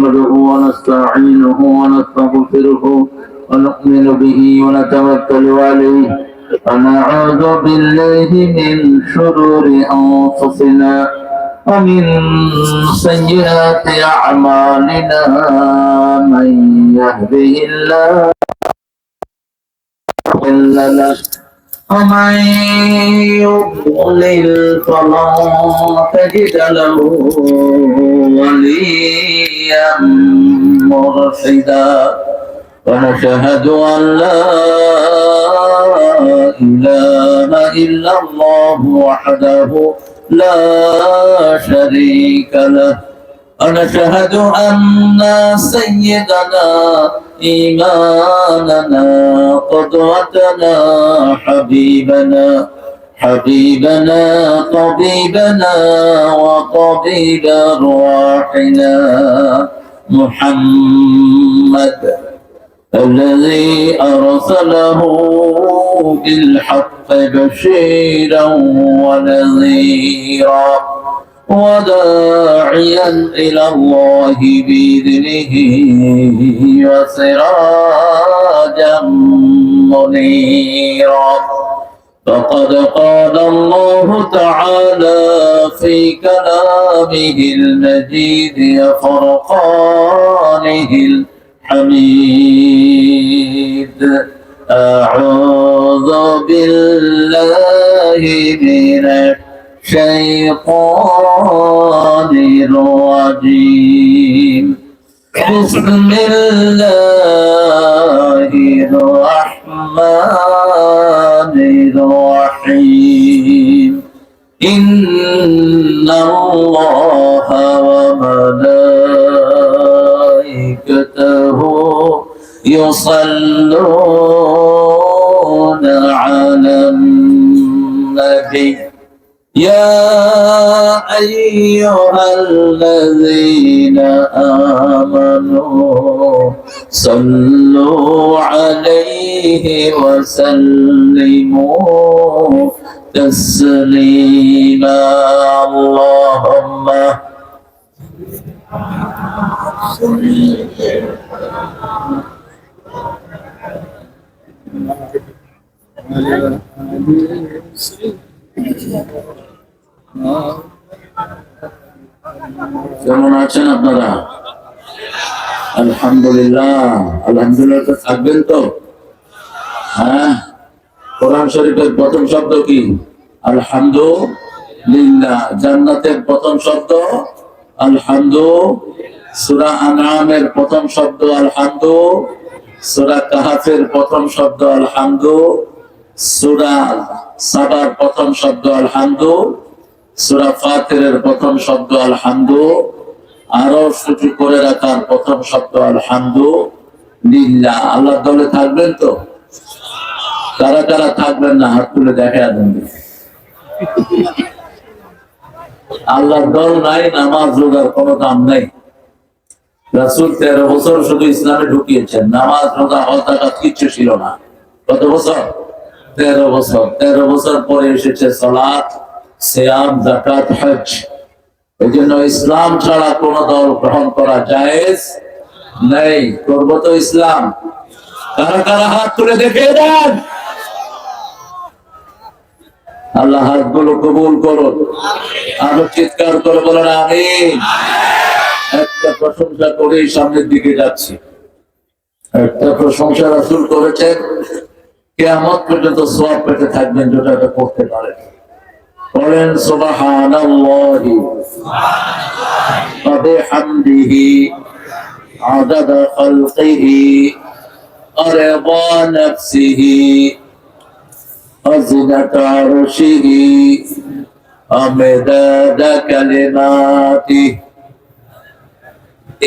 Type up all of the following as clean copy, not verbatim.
نحمده ونستعينه ونستغفره ونؤمن به ونتوكل عليه ونعوذ بالله من شرور أنفسنا ومن سيئات أعمالنا من يهده الله إلا له ومن يضلل فلن تجد له وليا مرشدا ونشهد أن لا إله إلا الله وحده لا شريك له ونشهد أن سيدنا إيماننا قدوتنا حبيبنا طبيبنا وطبيب أرواحنا محمد الذي أرسله بالحق بشيرا ونذيرا وداعيا إلى الله بإذنه وسراجا منيرا فقد قال الله تعالى في كلامه المجيد وفرقانه الحميد أعوذ بالله من الشيطان الرجيم بسم الله الرحمن الرحيم إن الله وملائكته يصلون على النبي يا أيها الذين آمنوا صلوا عليه وسلموا تسليما اللهم কেমন আছেন আপনারা? আলহামদুলিল্লাহ। আলহামদুলিল্লাহ থাকবেন তো? হ্যাঁ, কোরআন শরীফের প্রথম শব্দ কি? আলহামদুলিল্লাহ। জান্নাতের প্রথম শব্দ আলহামদু। সূরা আনআমের প্রথম শব্দ আলহামদু। সূরা কাহাফের প্রথম শব্দ আলহামদু। সূরা সাবার প্রথম শব্দ আলহামদু। সূরা ফাতিরের প্রথম শব্দ আলহামদু। আরো সূচি করে রাখার প্রথম শব্দ আলহামদুলিল্লাহ। আল্লাহর দলে থাকবেন তো? কারা কারা থাকবেন না হাত তুলে দেখা দেন। আল্লাহর দল নাই, নামাজ রোজার কোনো দাম নাই। রাসূল 13 বছর শুধু ইসলামে ঢুকিয়েছেন, নামাজ রোজা হজ যাকাত কিচ্ছু ছিল না। কত বছর? 13 বছর। 13 বছর পরে এসেছে সালাত, সিয়াম, যাকাত, হজ। এই জন্য ইসলাম ছাড়া কোন দল গ্রহণ করা জায়েজ নেই। করব তো ইসলাম? কারা কারা হাত তুলে দেখিয়ে দেন। আল্লাহ হাতগুলো কবুল করুন। আরো চিৎকার করে বলেন আমিন। একটা প্রশংসা করে সামনের দিকে যাচ্ছি। একটা প্রশংসা রাসূল করেছেন, কিয়ামত পর্যন্ত সওয়াব পেতে থাকবেন যেটা করতে পারেন। বলেন সুবহানাল্লাহি ওয়া বিহামদিহি আদাদা খালকিহি ওয়া রিদা নাফসিহি ওয়া জিনাতা আরশিহি ওয়া মিদাদা কালিমাতিহি।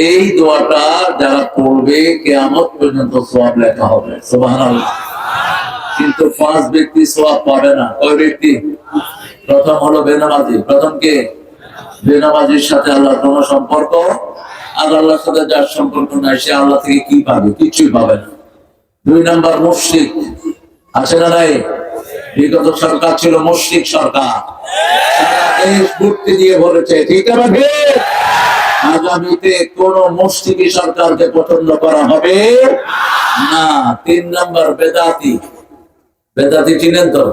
এই দোয়াটা যারা পড়বে কিয়ামত পর্যন্ত সওয়াব লেখা হবে। সুবহানাল্লাহ। কিন্তু 5 ব্যক্তি সওয়াব পাবে না। ওই ব্যক্তি প্রথম হলো বেনামাজি। প্রথম কে? বেনামাজির সাথে আল্লাহর কোনো সম্পর্ক, আর আল্লাহর সাথে যার সম্পর্ক নাই সে আল্লাহ থেকে কি পাবে? কিছুই পাবে না। 2 নাম্বার মুশরিক। আছে না নাই? বিগত সরকার ছিল মুশরিক সরকার, দেশ ভর্তি দিয়ে ভরেছে। ঠিক আছে? আগামীতে কোন মুসলিম সরকারকে পছন্দ করা হবে না। 3 নম্বর বেদাতি। বেদাতি চিনেন তো,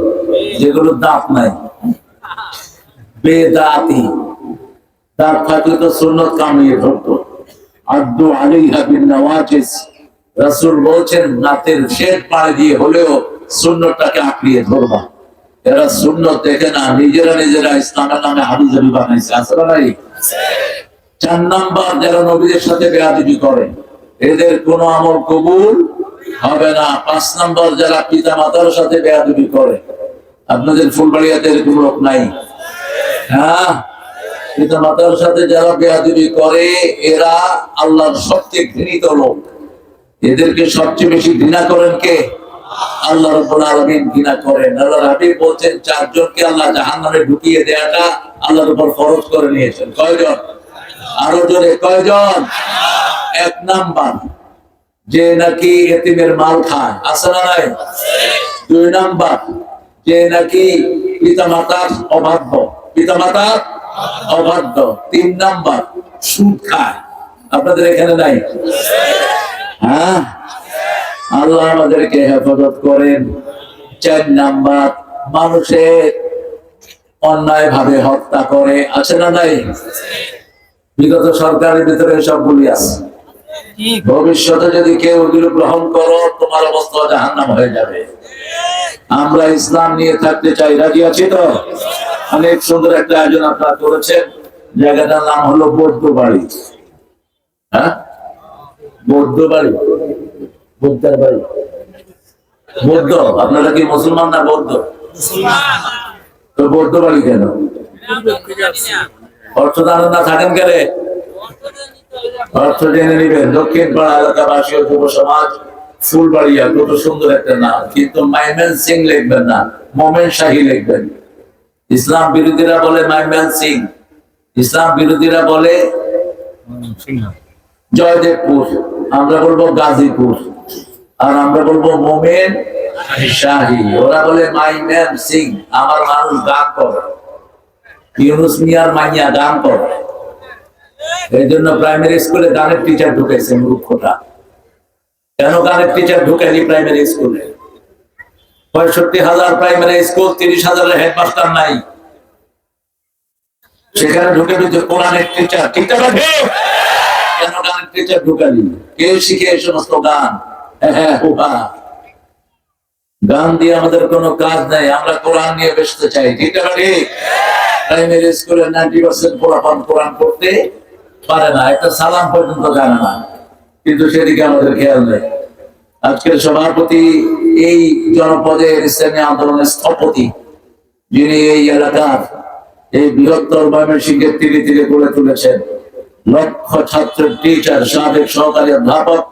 যেগুলো দাঁত নাই, বেদাতি। দাঁত থাকলে তো সুন্নত কামিয়ে ধরতো। আদু আলাইহা বিন নওয়াজিস। রাসূল বলছেন নাতের শেষ পাড়ে দিয়ে হলেও সুন্নতটাকে আঁকড়িয়ে ধরবা। এরা সুন্নত দেখে না, নিজেরা ইসলামের নামে হাবিজাবি বানাইছে। আসলে নাই। 4 নম্বর যারা নবীদের সাথে বেয়াদবি করে এদের কোনো আমল কবুল হবে না। 5 নম্বর যারা পিতা মাতার সাথে বেয়াদবি করে, আপনাদের ফুলবাড়িয়াতে এরকম লোক নাই? হ্যাঁ, পিতা মাতার সাথে যারা বেয়াদবি করে এরা আল্লাহর সবচেয়ে ঘৃণিত লোক। এদেরকে সবচেয়ে বেশি ঘৃণা করেন কে? আল্লাহ রাব্বুল আলামিন ঘৃণা করেন। আল্লাহর হাবিব বলছেন 4 জনকে আল্লাহ জাহান্নামে ঢুকিয়ে দেয়াটা আল্লাহর উপর ফরজ করে নিয়েছেন। কয়জন? আরো জোরে, কয়জন? 1 নাম্বার যে নাকি এতিমের মাল খায়, আছে না নাই? 2 নাম্বার যে নাকি পিতামাতার অবাধ্য, পিতামাতার অবাধ্য। 3 নাম্বার সুদ খায়, আপনাদের এখানে নাই? হ্যাঁ, আল্লাহ আমাদেরকে হেফাজত করেন। 4 নাম্বার মানুষের অন্যায় ভাবে হত্যা করে, আছে না নাই? বিগত সরকারের ভিতরে সবগুলি আছে। ভবিষ্যতে যদি কেউ ওগুলো গ্রহণ করো তোমার অবস্থা জাহান্নাম হয়ে যাবে। আমরা ইসলাম নিয়ে থাকতে চাই, রাজি আছি তো? অনেক সুন্দর একটা আয়োজন আপনারা করেছেন। জায়গাটার নাম হলো বৌদ্ধ বাড়ি। হ্যাঁ, বৌদ্ধ বাড়ি, বুদ্ধের বাড়ি। বৌদ্ধ, আপনারা কি মুসলমান না বৌদ্ধ? তো বৌদ্ধ বাড়ি কেন? অর্থ জানেন না, থাকেন কেন? অর্থ জেনে নিবেন। দক্ষিণ পাড়া এলাকাবাসী ও যুব সমাজ ফুলবাড়িয়া, কত সুন্দর একটা নাম, কিন্তু মাইমেন সিং লিখবেন না, মোমেন শাহী লিখবেন। ইসলাম বিরোধীরা বলে মাইমেন সিং, ইসলাম বিরোধীরা বলে জয়দেবপুর, আমরা বলবো গাজীপুর, আর আমরা বলবো মোমেন শাহী। ওরা বলে মাইমেন সিং। আমার মানুষ গান করে, ইউনুস মিয়ার মাইয়া গান করে। এই জন্য প্রাইমারি স্কুলে গানের টিচার ঢুকেছে মূর্খটা। কেন গানের টিচার ঢুকেনি প্রাইমারি স্কুলে? 65,000 প্রাইমারি স্কুল, 30,000 হেডমাস্টার নাই। সেখানে ঢুকে দিচ্ছে কোরআনের টিচার। ঠিক আছে, কেন গানের টিচার ঢুকালি? কে শিখে এই সমস্ত গান? গান দিয়ে আমাদের কোনো কাজ নাই, আমরা কোরআন নিয়ে বেসতে চাই। ঠিক আছে, প্রাইমারি স্কুলে 90% পোলাপান কোরআন পড়তে পারে না, একটা সালাম পর্যন্ত জানে না, কিন্তু সেদিকে আমাদের খেয়াল নেই। আজকের সভাপতি এই জনপদের ইসলামী আন্দোলনের স্থপতি, যিনি এই এলাকার এই বৃহত্তর ময়মনসিংহের তীরে তীরে গড়ে তুলেছেন। লক্ষ ছাত্রের টিচার, সাবেক সহকারী অধ্যাপক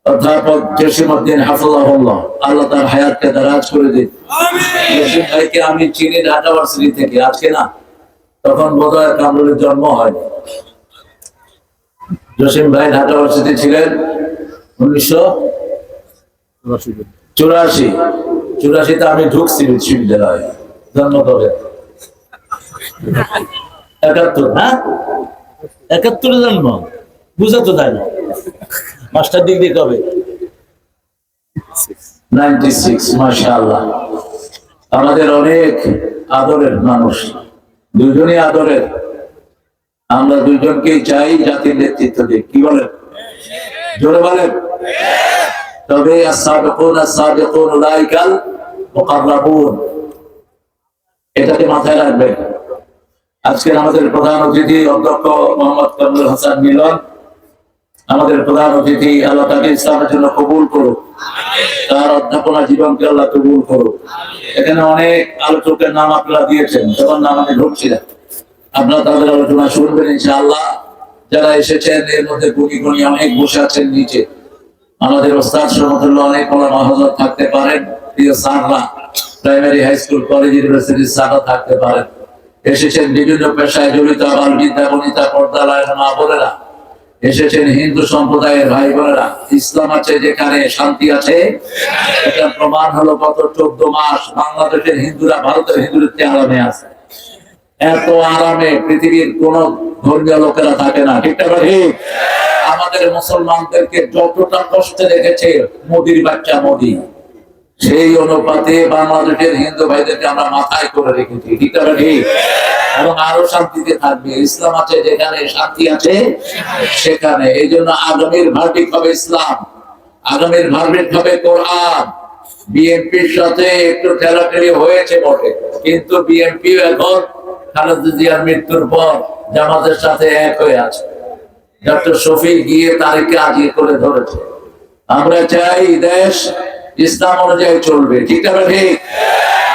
অধ্যাপক জসিমউদ্দিন হাফিজাহুল্লাহ, আল্লাহ তার হায়াতকে দারাজ করে দিন। জসিম ভাইকে আমি চিনি ঢাকা ভার্সিটি থেকে, আজকে না, তখন বোধহয় কামরুলের জন্ম হয়নি। জসিম ভাই ঢাকা ভার্সিটি ছিলেন 1984। আমি ঢুকছি বিশ্ববিদ্যালয়ে, জন্ম কবে? 71। হ্যাঁ, 71 জন্ম, বুঝা তো তাই না? মাস্টার ডিগ্রি কবে? 96। মাশাআল্লাহ, আমাদের অনেক আদরের মানুষ, দুজনই আদরের। আমরা দুজনকেই চাই জাতির নেতৃত্ব দিক। কি বলেন? জোরে বলেন। তবে আস-সাবিকুন আস-সাবিকুন উলাইকাল মুকাররাবুন, এটাকে মাথায় রাখবেন। আজকের আমাদের প্রধান অতিথি অধ্যক্ষ মোহাম্মদ কামরুল হাসান মিলন, আমাদের প্রধান অতিথি, আল্লাহ তাকে ইসলামের জন্য কবুল করুক, তার অধ্যাপনা জীবনকে আল্লাহ কবুল করুক। এখানে অনেক আলোচকের নাম আপনারা দিয়েছেন, তখন নাম আমি ঢুকছি না, আপনারা তাদের আলোচনা শুনবেন ইনশাআল্লাহ। যারা এসেছেন এর মধ্যে গুণী গুণী অনেক বসে আছেন নিচে। আমাদের ওস্তাদ সমতুল্য অনেক ওলামা হযরত থাকতে পারেন, প্রিয় স্যাররা, প্রাইমারি হাই স্কুল কলেজ ইউনিভার্সিটির স্যাররা থাকতে পারেন। এসেছেন বিভিন্ন পেশায় জড়িত আবার বিদ্যা বনিতা পর্দালয়ের মা বোনেরা, এসেছেন হিন্দু সম্প্রদায়ের ভাই বোনেরা। ইসলাম আছে যেখানে শান্তি আছে, এটা প্রমাণ হলো গত 14 মাস বাংলাদেশের হিন্দুরা ভারতের হিন্দুদের চেয়ে আরামে আছে। এত আরামে পৃথিবীর কোন ধর্মীয় লোকেরা থাকে না, ঠিক না ঠিক? আমাদের মুসলমানদেরকে যতটা কষ্টে রেখেছে মোদির বাচ্চা মোদি, সেই অনুপাতে বাংলাদেশের হিন্দু ভাইদেরকে আমরা মাথায় করে রেখেছি, ঠিক না ঠিক? এবং আরো শান্তিতে থাকবে। ইসলাম আছে যেখানে, শান্তি আছে সেখানে। এই জন্য আগামীর ভার্ডিক্ট হবে ইসলাম, আগামীর ভার্ডিক্ট হবে কোরআন। বিএনপির সাথে একটু ঠেলাঠেলি হয়েছে বটে, কিন্তু বিএনপি এখন খালেদা জিয়ার মৃত্যুর পর জামাতের সাথে এক হয়ে আছে। ডক্টর শফিক গিয়ে তারিখকে আজিয়ে করে ধরেছে। আমরা চাই দেশ ইসলাম অনুযায়ী চলবে, ঠিক না ঠিক?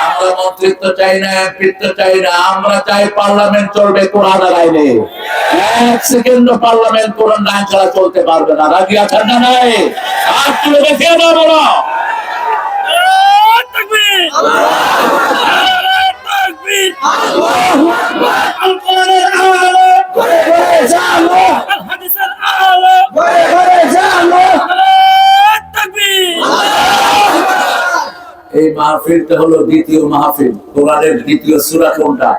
আমরা মন্ত্রিত্ব চাই না, এমপিত্ব চাই না, আমরা চাই পার্লামেন্ট চলবে কোরআনের আইনে। এক সেকেন্ড পার্লামেন্ট কোরআন আইন ছাড়া চলতে পারবে না। রাজি আছেন না নাই? আর তুলে দেখিয়ে দাও বলো। এই মাহফিলটা হলো দ্বিতীয় মাহফিল। কোরআনের দ্বিতীয় সূরা কোনটা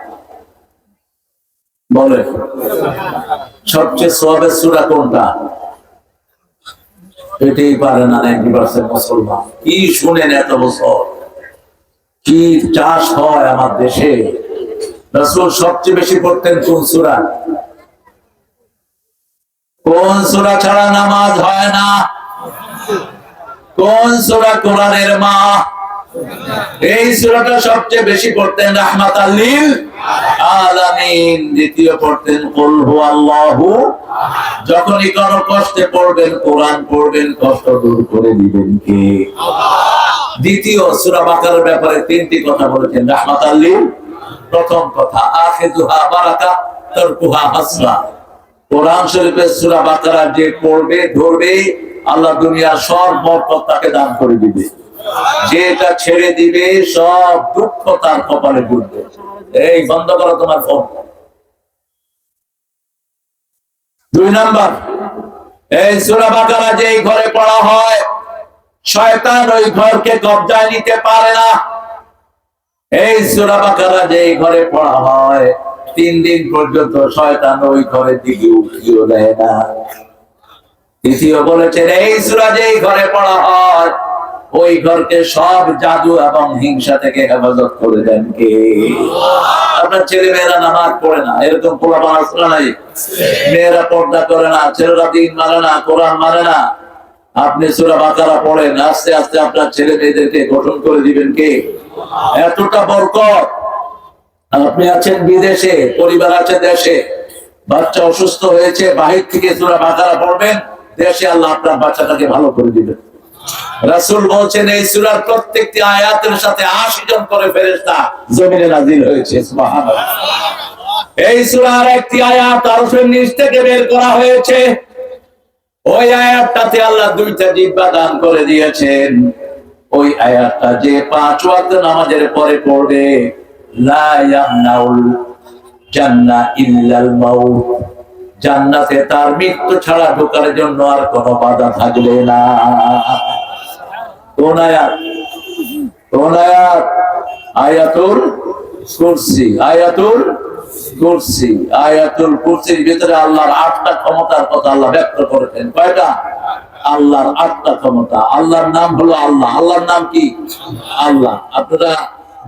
বলে? সবচেয়ে সওয়াবের সূরা কোনটা? এটাই পারে না 90% মুসলমান। কি শুনেন এত বছর, কি চাষ হয় আমার দেশে? রাসূল সবচেয়ে বেশি পড়তেন কোন সূরা? কোন সূরা ছাড়া নামাজ হয় না? কোন সূরা কোরআনের মা? এই সূরাটা সবচেয়ে বেশি পড়তেন রাহমাতাল লিল আলামিন। দ্বিতীয় পড়তেন কুল হুয়াল্লাহু। যখনই কোনো কষ্টে পড়বেন কোরআন পড়বেন, কষ্ট দূর করে দিবেন কে? দ্বিতীয় সূরা বাকারার ব্যাপারে তিনটি কথা বলেছেন রাহমাতাল লিল। প্রথম কথা, আখিযুহা বারাকা তারকুহা হাসরা। কোরআন শরীফের সূরা বাকারা যে পড়বে ধরবে, আল্লাহ দুনিয়ার সব বরকত তাকে দান করে দিবে। যেটা ছেড়ে দিবে সব দুঃখ তার কপালে জুটবে। এই বন্ধ করো তোমার ফোন। দুই নাম্বার, এই সূরা বাকারা যেই ঘরে পড়া হয় শয়তান ওই ঘরকে কবজায় নিতে পারে না। এই সূরা বাকারা যেই ঘরে পড়া হয় 3 দিন পর্যন্ত শয়তান ওই ঘরের দিকে উঠিও দেয় না। তৃতীয় বলেছেন, এই সূরা যেই ঘরে পড়া হয় ওই ঘরকে সব জাদু এবং হিংসা থেকে হেফাজত করে দেন কে? আপনার ছেলে মেয়েরা নামাজ পড়ে না, এরকম পোলাপান আছে না নাই? মেয়েরা পর্দা করে না, ছেলেরা দিন মানে না, কোরআন মানে না। আপনি সূরা বাকারা পড়েন, আস্তে আস্তে আপনার ছেলে মেয়েদেরকে গঠন করে দিবেন কে? এতটা বরকত। আপনি আছেন বিদেশে, পরিবার আছে দেশে, বাচ্চা অসুস্থ হয়েছে, বাহির থেকে সূরা বাকারা পড়বেন, দেশে আল্লাহ আপনার বাচ্চাটাকে ভালো করে দিবেন। রাসূল বলেছেন এই সূরার প্রত্যেকটি আয়াতের সাথে 80 জন করে ফেরেশতা জমিনে নাযিল হয়েছে। সুবহানাল্লাহ। এই সূরার একটি আয়াত আরশের নিচ থেকে বের করা হয়েছে। ওই আয়াতটাতে আল্লাহ 2টা জিহ্বা দান করে দিয়েছেন। ওই আয়াতটা যে 5 ওয়াক্ত নামাজের পরে পড়বে, লা ইয়ামনাউল জান্নাহ ইল্লাল মাউত। জান্নাতে তার মৃত্যু ছাড়া ঢোকার জন্য আর কোনো বাধা থাকবে না। কোন আয়াত? কোন আয়াত? আয়াতুল কুরসি। আয়াতুল কুরসি। আয়াতুল কুরসির ভিতরে আল্লাহর 8টা ক্ষমতার কথা আল্লাহ ব্যক্ত করেছেন। কয়টা? আল্লাহর 8টা ক্ষমতা। আল্লাহর নাম হলো আল্লাহ। আল্লাহর নাম কি? আল্লাহ। আপনারা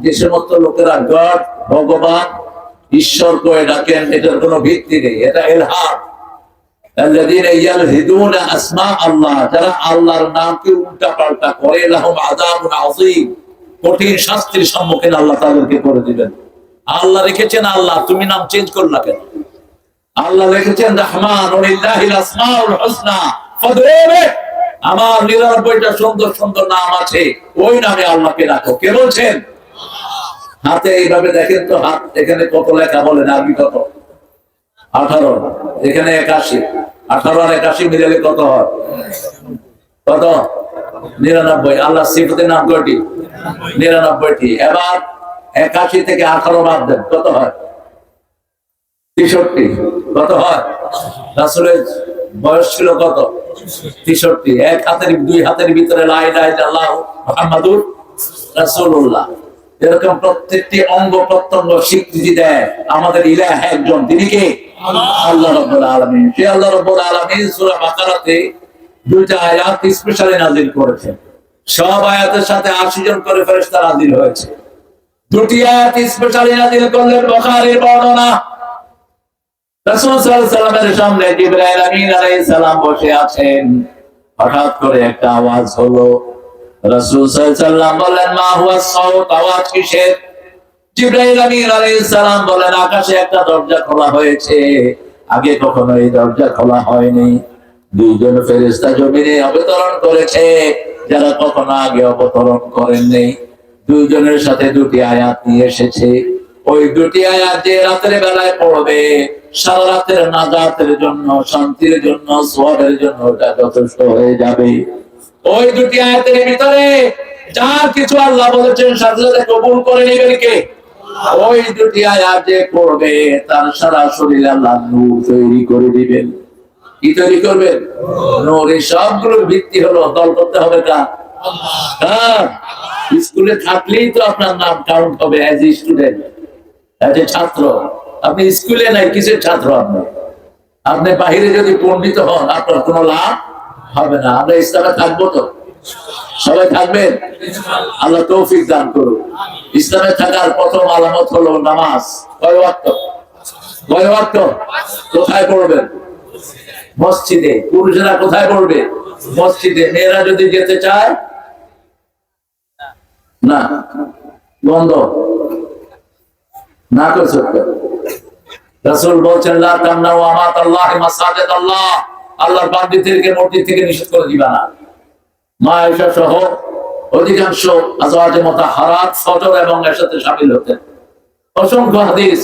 যে সমস্ত লোকেরা গড, ভগবান, ঈশ্বর করে ডাকেন, এটার কোনো ভিত্তি নেই, এটা ইলহাদ। আল্লাযীনা ইয়ালহিদুনা আসমা আল্লাহ, যারা আল্লাহর নামকে উল্টা পাল্টা করে, লাহুম আযাবুন আযীম, কঠিন শাস্তির সম্মুখীন আল্লাহ তাদেরকে করে দিবেন। আল্লাহ রেখেছেন আল্লাহ, তুমি নাম চেঞ্জ করলা কেন? আল্লাহ রেখেছেন রহমান, ওয়ালিল্লাহিল আসমাউল হুসনা ফাদউহু, আমার 99টা সুন্দর সুন্দর নাম আছে, ওই নামে আল্লাহকে ডাকো। কে বলছেন? হাতে এইভাবে দেখেন তো, হাত এখানে কত লেখা বলেন? আরবি কত? 18। এখানে 81। 18 আর 81 মিলালে কত হয়? কত? 99। আল্লাহ সিফাতের নাম কয়টি? 99টি। এবার 81 থেকে 18 বাদ দেন, কত হয়? 63। কত হয়? রাসূলের বয়স ছিল কত? 63। এক হাতের, দুই হাতের ভিতরে লা ইলাহা ইল্লাল্লাহু মুহাম্মাদুর রাসূলুল্লাহ। এরকম প্রত্যেকটি অঙ্গ প্রত্যঙ্গ স্বীকৃতি দেয় আমাদের ইলাহ একজন, তিনি কে? আল্লাহ রাব্বুল আলামিন। সে আল্লাহ রাব্বুল আলামিন সূরা বাকারাতে দুইটা আয়াত স্পেশালি নাযিল করেছেন। সব আয়াতের সাথে ৮০ জন করে ফেরেশতা নাযিল হয়েছে। দুটি আয়াত স্পেশালি নাযিল করলেন বুখারীর বর্ণনা। রাসূল সাল্লাল্লাহু আলাইহি ওয়াসাল্লামের সামনে জিবরাইল আমিন আলাইহিস সালাম বসে আছেন। হঠাৎ করে একটা আওয়াজ হলো। রাসূল সাল্লাল্লাহু আলাইহি ওয়াসাল্লাম বললেন, মা হুয়া সাউত, আওয়াজ কিসের? জিবরাইল আমিন আলাইহিস সালাম বলেন, আকাশে একটা দরজা খোলা হয়েছে, আগে কখনো এই দরজা খোলা হয়নি। দুইজন ফেরেশতা জমিনে অবতরণ করেছে, যারা কখনো আগে অবতরণ করেননি। দুইজনের সাথে দুটি আয়াত নিয়ে এসেছে। ওই দুটি আয়াত যে রাতের বেলায় পড়বে, সারা রাতের নাজাতের জন্য, শান্তির জন্য, সওয়াবের জন্য ওটা যথেষ্ট হয়ে যাবে। ওই দুটি আয়াতের ভিতরে যা কিছু আল্লাহ বলেছেন সাথে সাথে কবুল করে নেবেন কে? ওই দুটি আয়াত যে পড়বে, তার সারা শরীরে আল্লাহ নূর তৈরি করে দিবেন। কি তৈরি করবেন? নূর। এই সবগুলোর ভিত্তি হলো দল করতে হবে কার? আল্লাহ। স্কুলে থাকলেই তো আপনার নাম কাউন্ট হবে as a student, as a ছাত্র। আপনি স্কুলে নাই, কিসের ছাত্র? আপনি বাহিরে যদি পণ্ডিত হন, আপনার কোনো লাভ হবে না। আমরা ইসলামে থাকবো তো? সবাই থাকবেন? আল্লাহ তৌফিক দান করুন। ইসলামে থাকার প্রথম আলামত হলো নামাজ। কয় ওয়াক্ত? কয় ওয়াক্ত? কোথায় পড়বেন? মসজিদে। পুরুষেরা কোথায় পড়বে? মসজিদে। মেয়েরা যদি যেতে চায় না, বন্ধ না করছে। রাসূল বলছেন, লা তামনাউ আমাতাল্লাহি মাসাজিদ আল্লাহ, আল্লাহর বান্দীদেরকে মসজিদ থেকে নিষেধ করে দিবা না। মা আয়েশা সহ অধিকাংশ আজওয়াজে মুতাহহারাত ফজর এবং এশাতে শামিল হতেন। অসংখ্য হাদিস।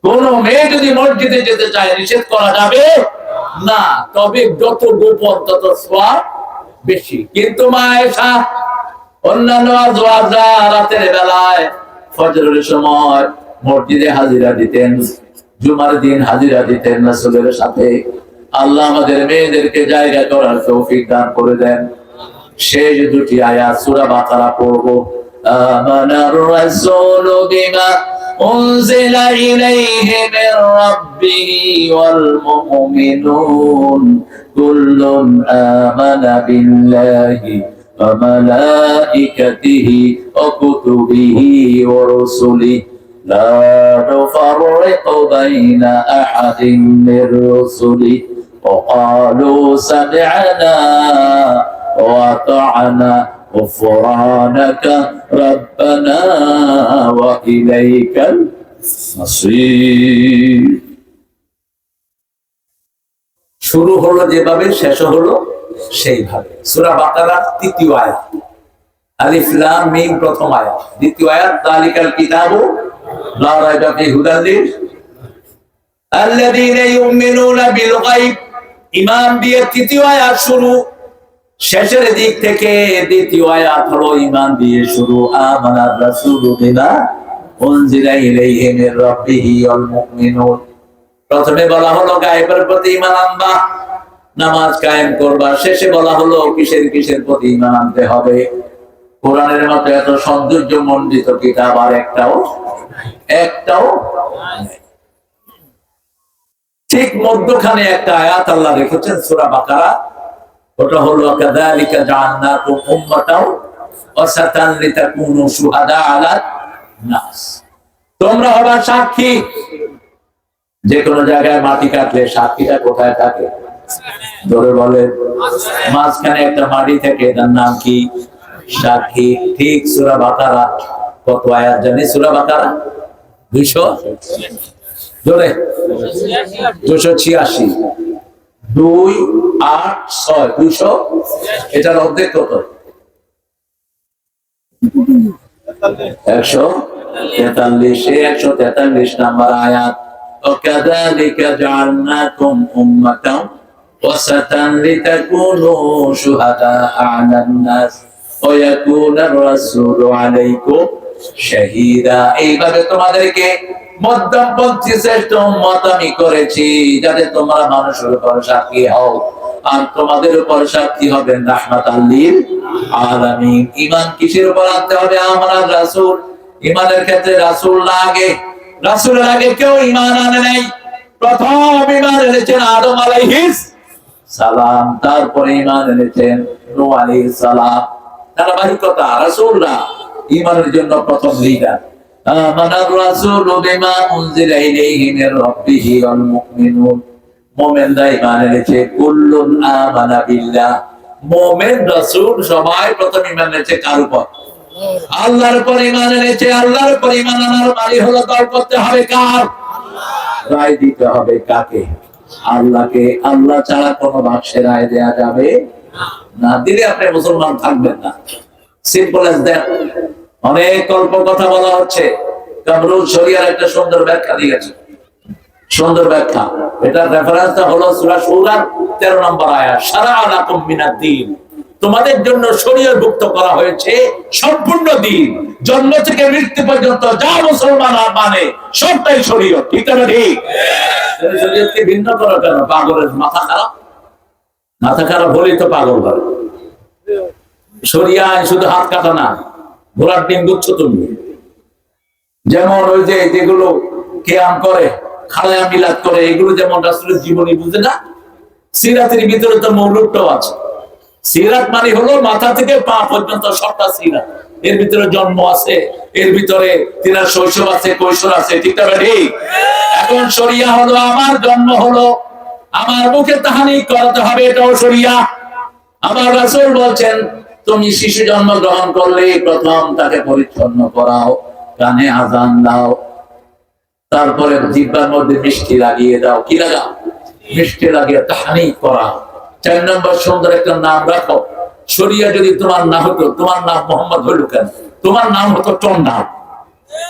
কোন মেয়ে যদি মসজিদে যেতে চায় নিষেধ করা যাবে না, তবে যত গোপন তত সওয়াব বেশি। কিন্তু মা আয়েশা অন্যান্য আজওয়াজরা রাতের বেলায় ফজরের সময় মসজিদে হাজিরা দিতেন, জুমার দিন হাজিরা দিতেন রাসূলের সাথে। আল্লাহ আমাদের মেয়েদেরকে জায়গা করার তৌফিক দান করে দেন। শেষ দুটি আয়াত সূরা বাকারা পড়ব। আমানার রাসূলু বিমা উনজিলা ইলাইহি মির রাব্বিহি ওয়াল মুমিনুন কুল্লুন আমানা বিল্লাহি ওয়া মালাইকাতিহি ওয়া কুতুবিহি ওয়া রুসুলিহি লা নুফাররিকু বাইনা আহাদিন মির রুসুলিহি ওয়া ক্বালু সামি'না وَأَطَعْنَا غُفْرَانَكَ رَبَّنَا وَإِلَيْكَ الْمَصِيرُ। শুরু হলো যেভাবে, শেষ হলো সেইভাবে। সূরা বাকারার তৃতীয় আয়াত, আলিফ লাম মিম প্রথম আয়াত, দ্বিতীয় আয়াত যালিকাল কিতাবু লা রাইবা ফীহি হুদাল লিল আল্লাযীনা ইউমিনুনা বিল গায়ব। ঈমান দিয়ে তৃতীয় আয়াত শুরু। শেষের দিক থেকে দ্বিতীয় আয়াত হলো ঈমান দিয়ে শুরু। আমানার রাসূলু বিমা উনজিলা ইলাইহি মির রাব্বিহি ওয়াল মুমিনুন। প্রথমে বলা হলো গায়েবের প্রতি ঈমান আনবা, নামাজ কায়েম করবা। শেষে বলা হলো কিসের কিসের প্রতি ঈমান আনতে হবে। কোরআনের মতো এত সৌন্দর্য মণ্ডিত কিতাব আর একটাও ঠিক মধ্যখানে একটা আয়াত আল্লাহ রেখেছেন সূরা বাকারা। ওটা হলো কাযালিকা জাআলনাকুম উম্মাতাও ওয়াসাতান লিতাকুনু শুহাদা আলান নাস। তোমরা হবা সাক্ষী। যে কোনো জায়গায় মাটি কাটলে সাক্ষীটা কোথায় থাকে? ধরে বলে মাঝখানে একটা মাটি থাকে, তার নাম কি? সাক্ষী। ঠিক সূরা বাকারা কত আয়াত জানি? সূরা বাকারা 200 জোরে 286 2 8 6 200। এটার অর্ধেক কত? 143। 143 নাম্বার আয়াত। ওয়াকাযালিকা জাআলনাকুম উম্মাতাও ওয়াসাতান লিতাকুনু শুহাদা আলান নাস ওয়া ইয়াকুনার রাসূলু আলাইকুম শাহীদা। এইভাবে তোমাদেরকে মধ্যমপন্থী শ্রেষ্ঠ উম্মত আমি করেছি, যাতে তোমরা মানুষের উপর সাক্ষী হও, আর তোমাদের উপর সাক্ষী হবেন রাহমাতাল লিল আলামিন। ঈমান কিসের উপর আনতে হবে? আমানার রাসূল ইমানের ক্ষেত্রে রাসূল না আগে, রাসূলের আগে কেউ ঈমান আনে নাই। প্রথম ঈমান এনেছেন আদম আলাইহিস সালাম, তারপরে ঈমান এনেছেন নূহ আলাইহিস সালাম। ধারাবাহিকতা, রাসূলরা ঈমানের জন্য প্রথম লিডার। আমানার রাসূলু বিমা উনজিলা ইলাইহি মির রাব্বিহি ওয়াল মুমিনুন, মুমিনরা ঈমান এনেছে। কুল্লুন আমানা বিল্লাহ, মুমিন রাসূল সবাই প্রথম ঈমান এনেছে কার উপর? আল্লাহর উপর ঈমান এনেছে। আল্লাহর উপর ঈমান আনার মানে হলো দল করতে হবে কার? রায় দিতে হবে কাকে? আল্লাহকে। আল্লাহ ছাড়া কোনো বাক্সে রায় দেয়া যাবে না, দিলে আপনি মুসলমান থাকবেন না। Simple as that. অনেক অল্প কথা বলা হচ্ছে। কামরুল শরিয়ার একটা সুন্দর ব্যাখ্যা দিয়েছে, সুন্দর ব্যাখ্যা। এটার রেফারেন্সটা হলো সূরা শূরার 13 নম্বর আয়াত, শারাআ লাকুম মিনাদ-দীন, তোমাদের জন্য শরীয়তভুক্ত করা হয়েছে সম্পূর্ণ দিন। জন্ম থেকে মৃত্যু পর্যন্ত যা মুসলমান মানে সবটাই শরীয়ত। ঠিক না ঠিক? শরীয়তকে ভিন্ন করা কেন? পাগলের মাথা খারাপ, মাথা খারাপ হলেই তো পাগল করে। শরিয়ায় শুধু হাত কাটা না, ঘোড়ার ডিম দুচ্ছ তুমি। যেমন ওই যে যেগুলো কিয়াম করে, খালায়া মিলাদ করে, এগুলো যেমন রাসূলের জীবনী বুঝে না। সিরাতের ভিতরে তো মৌলুদটাও আছে। সিরাত মানে হলো মাথা থেকে পা পর্যন্ত সবটা সিরাত। এর ভিতরে জন্ম আছে, এর ভিতরে তিনার শৈশব আছে, কৈশোর আছে। ঠিক না ঠিক? এখন শরিয়া হলো আমার জন্ম হলো, আমার মুখে তাহানিক করাতে হবে, এটাও শরিয়া। আমার রাসূল বলছেন, তুমি শিশু জন্ম গ্রহণ করলে প্রথম তাকে পরিচ্ছন্ন করাও, কানে আযান দাও, তারপরে জিহ্বার মধ্যে মিষ্টি লাগিয়ে দাও। কি লাগাও? মিষ্টি লাগিয়ে তাহানিক করা। 4 নম্বর, সুন্দর একটা নাম রাখো। শরিয়া যদি তোমার না হতো, তোমার নাম মোহাম্মদ হইল কেন? তোমার নাম হতো টন্ডা,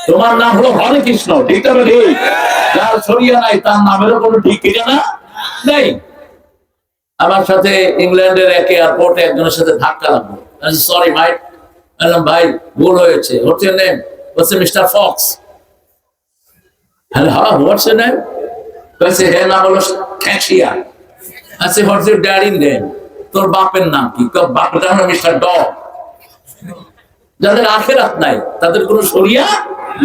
তোমার নাম হলো হরে কৃষ্ণ। ঠিক আছে ঠিক? যার শরিয়া নাই তার নামেরও কোনো ঠিক ঠিকানা নেই। আমার সাথে ইংল্যান্ডের এক এয়ারপোর্টে একজনের সাথে ধাক্কা লাগলো। সরি ভাই, ভাই ভুল হয়েছে। What's your name? বলছে মিস্টার ফক্স। হ্যালো, হ্যাঁ, হোয়াটস ইওর নেম? বলছে হ্যাঁ, নাম হলো ক্যাশিয়া। আচ্ছা, হোয়াটস ইওর ড্যাডির নেম? তোর বাপের নাম কি? বাপের নাম মিস্টার ডগ। যাদের আখিরাত নাই তাদের কোনো শরিয়া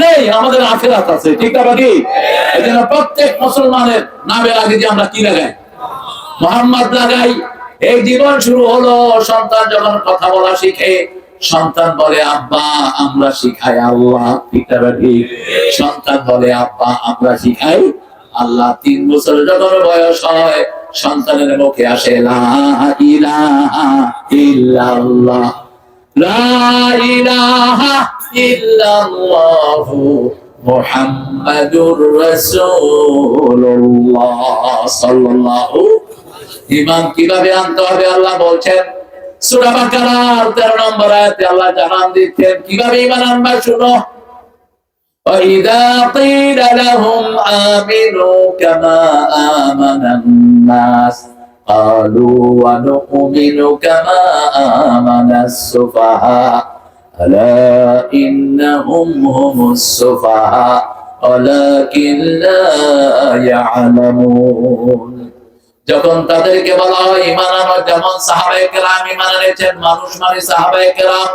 নেই, আমাদের আখিরাত আছে। ঠিক আছে কি? এজন্য প্রত্যেক মুসলমানের নামের আগে যে আমরা কি লাগাই? মোহাম্মদ লাগাই। এই জীবন শুরু হলো, সন্তান যখন কথা বলা শিখে, সন্তান বলে আব্বা, আমরা শিখাই আল্লাহ। ঠিক আছে ঠিক? সন্তান বলে আব্বা, আমরা শিখাই আল্লাহ। 3 বছর যখন বয়স হয়, সন্তানের মুখে আসে লা ইলাহা ইল্লাল্লাহ, লা ইলাহা ইল্লাল্লাহু মুহাম্মাদুর রাসূলুল্লাহ সাল্লাল্লাহু। ঈমান কিভাবে আনতে হবে আল্লাহ বলছেন সূরা বাকারার 13 নম্বর আয়াতে। আল্লাহ জানান দিচ্ছেন কিভাবে ঈমান আনবা, শুনো। وَإِذَا قِيلَ لَهُمْ آمِنُوا كَمَا آمَنَ النَّاسُ قَالُوا وَنُؤْمِنُ كَمَا آمَنَ السُّفَهَاءُ أَلَا إِنَّهُمْ هُمُ السُّفَهَاءُ وَلَكِنْ لَا يَعْلَمُونَ। যখন তাদেরকে বলা হয় ঈমান আনো, যেমন সাহাবায়ে কেরাম ঈমান এনেছেন, মানুষ মানে সাহাবায়ে কেরাম,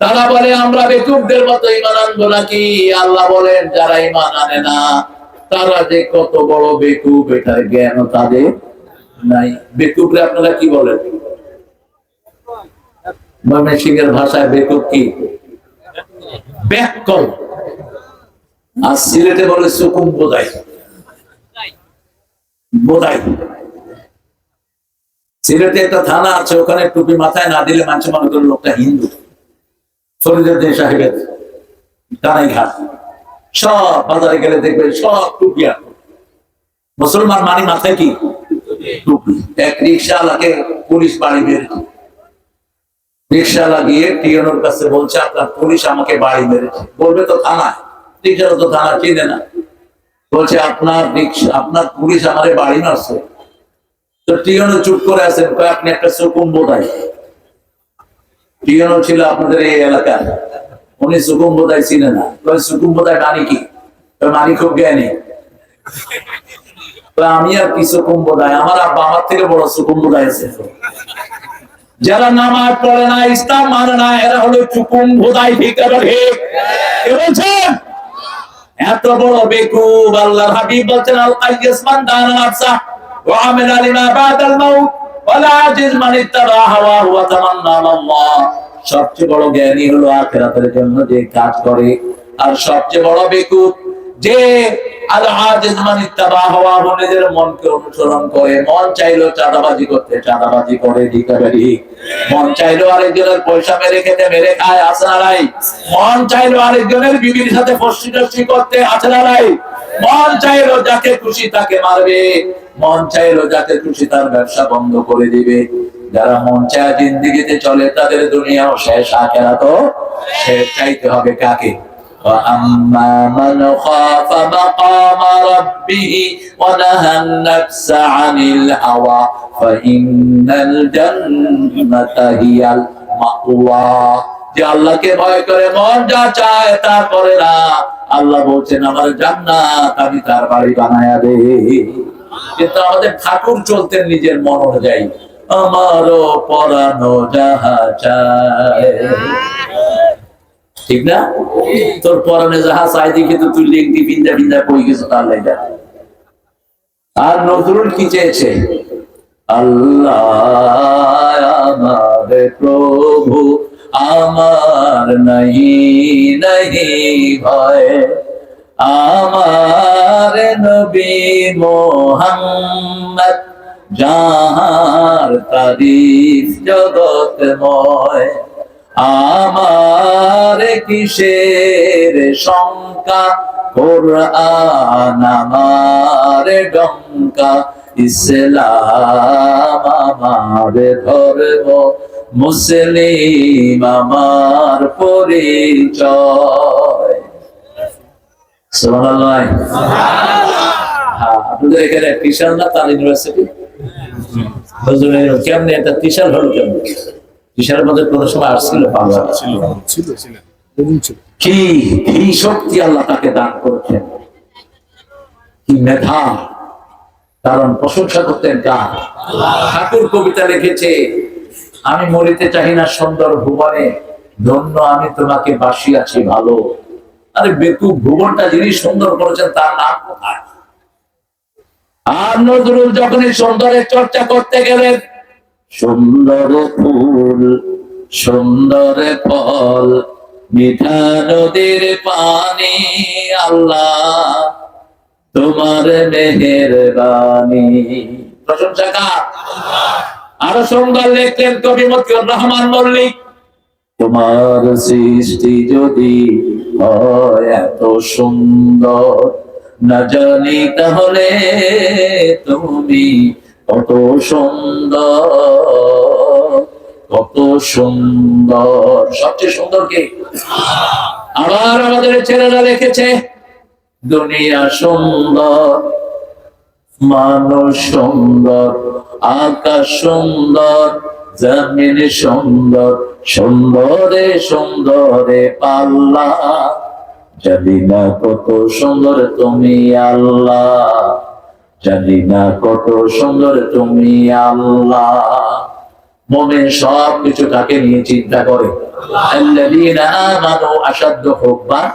তারা বলে আমরা বেকুবদের মতো ঈমান আনবো নাকি? আল্লাহ বলেন যারা ঈমান আনে না তারা যে কত বড় বেকুব, এটার জ্ঞান তাদের নাই। বেকুবরে আপনারা কি বলেন? ময়মনসিংহের ভাষায় বেকুব কি? ব্যাককল। আর সিলেটে বলে সুকুম বোধাই। বোধাই সিলেটে একটা থানা আছে, ওখানে টুপি মাথায় না দিলে মানুষ মনে করে লোকটা হিন্দু। ফরিদুদ্দিন সাহেবের কানাই ঘাট, সব বাজারে গেলে দেখবে সব টুপি। আর মুসলমান মানি মাথায় কি? টুপি। এক রিক্সাওয়ালাকে পুলিশ বাড়ি মেরেছে। রিক্সাওয়ালা গিয়ে টিএনওর কাছে বলছে আপনার পুলিশ আমাকে বাড়ি মেরেছে। বলবে তো থানায়, রিক্সাওয়ালা তো থানা চিনে না। বলছে আপনার পুলিশ আমারে বাড়ি মারছে। তো টিএনও চুপ করে আছেন, আপনি একটা সুকুম বোধাই। টিএনও ছিল আপনাদের এই এলাকার, উনি সুকুম বোধাই ছিলেন না। সুকুম বোধাই মানে কি? মানে খুব জ্ঞানী। আমি আর কি সুকুম বোধাই, আমার আব্বা আমার থেকে বড় সুকুম বোধাই আছে। যারা নামাজ পড়ে না, ইসলাম মানে না, এরা হলো চুকুম ভোদাই। ঠিক কে বলছেন? এত বড় বেকুব। আল্লাহর হাবিব বলছেন, আল কাইয়িস মান দানা নাফসা ওয়া আমিলা লিমা বাদাল মাউত ওয়া লা আজিজ মান ইত্তাবা হাওয়াহু ওয়া তামান্না আলাল্লাহ। সবচেয়ে বড় জ্ঞানী হলো আখিরাতের জন্য যে কাজ করে, আর সবচেয়ে বড় বেকুব যে আল আজিজ মান ইত্তাবা হাওয়াহু, নিজের মনকে অনুসরণ করে। মন চাইলো চাঁদাবাজি করতে, চাঁদাবাজি করে। ঠিক মন চাইলো আরেকজনের পয়সা মেরে খেতে, মেরে খায়। আছে না নাই? মন চাইলো আরেকজনের বিবির সাথে ফষ্টি টষ্টি করতে। আছে না নাই? মন চাইলো যাকে খুশি তাকে মারবে, মন চাইলো যাকে খুশি তার ব্যবসা বন্ধ করে দিবে। যারা মন চায় জিন্দেগিতে চলে, তাদের দুনিয়াও শেষ, আখিরাতও শেষ। চাইতে হবে কাকে? وأما من خاف مقام ربه ونهى النفس عن الهوى فإن الجنة هي المأوى। যে আল্লাহকে ভয় করে মন যা চায় তা করে না, আল্লাহ বলছেন আমার জান্নাত আমি তার বাড়ি বানায়া দে। কিন্তু আমাদের ঠাকুর চলতেন নিজের মন অনুযায়ী। আমারও পরানো যাহা চায়। ঠিক না? তোর পরনে যাহা চাই দেখে তো তুই লেংটি বিন্দা বিন্দা কই গেছো তার লাইগা। আর নজরুল কি চেয়েছে? আল্লাহ আমার প্রভু, আমার নাহি নাহি ভয়, আমার নবী মুহাম্মদ যাহার তারিফ জগৎময়। আমার কিসের শঙ্কা, কোরআন আমার ডঙ্কা, ইসলাম আমার ধর্ম, মুসলিম আমার পরিচয়। সুবহানাল্লাহ। হ্যাঁ, আপনাদের এখানে টিচার না তার ইউনিভার্সিটি? কেমনে এটা টিচার হলো কেমন? টিচারের মধ্যে কোন সময় আসছিল? কি শক্তি আল্লাহ তাকে দান করেছেন, কি মেধা! কারণ প্রশংসা করতেন কার? ঠাকুর কবিতা লিখেছে, আমি মরিতে চাহি না সুন্দর ভুবনে, ধন্য আমি তোমাকে বাসিয়াছি ভালো। আরে বেকুব, ভুবনটা যিনি সুন্দর করেছেন তার নাম কোথায়? আর নজরুল যখনই সুন্দরের চর্চা করতে গেলেন, সুন্দর ফুল সুন্দর ফল মিঠা নদীর পানি, আল্লাহ তোমার মেহেরবানি। প্রশংসা কার? আরো সুন্দর লিখলেন কবি মতিউর রহমান মল্লিক, তোমার সৃষ্টি যদি হয় এত সুন্দর, না জানি তাহলে তুমি কত সুন্দর, কত সুন্দর। সবচেয়ে সুন্দর কে? আবার আমাদের ছেলেরা লিখেছে, দুনিয়া সুন্দর, মানুষ সুন্দর, আকাশ সুন্দর, জমিন সুন্দর, সুন্দরে সুন্দরে পাল্লা, জানি না কত সুন্দর তুমি আল্লাহ, জানি না কত সুন্দর তুমি আল্লাহ। মুমিন সব কিছু কাকে নিয়ে চিন্তা করে? আল্লাযীনা আমানু আশাদ্দু হুব্বান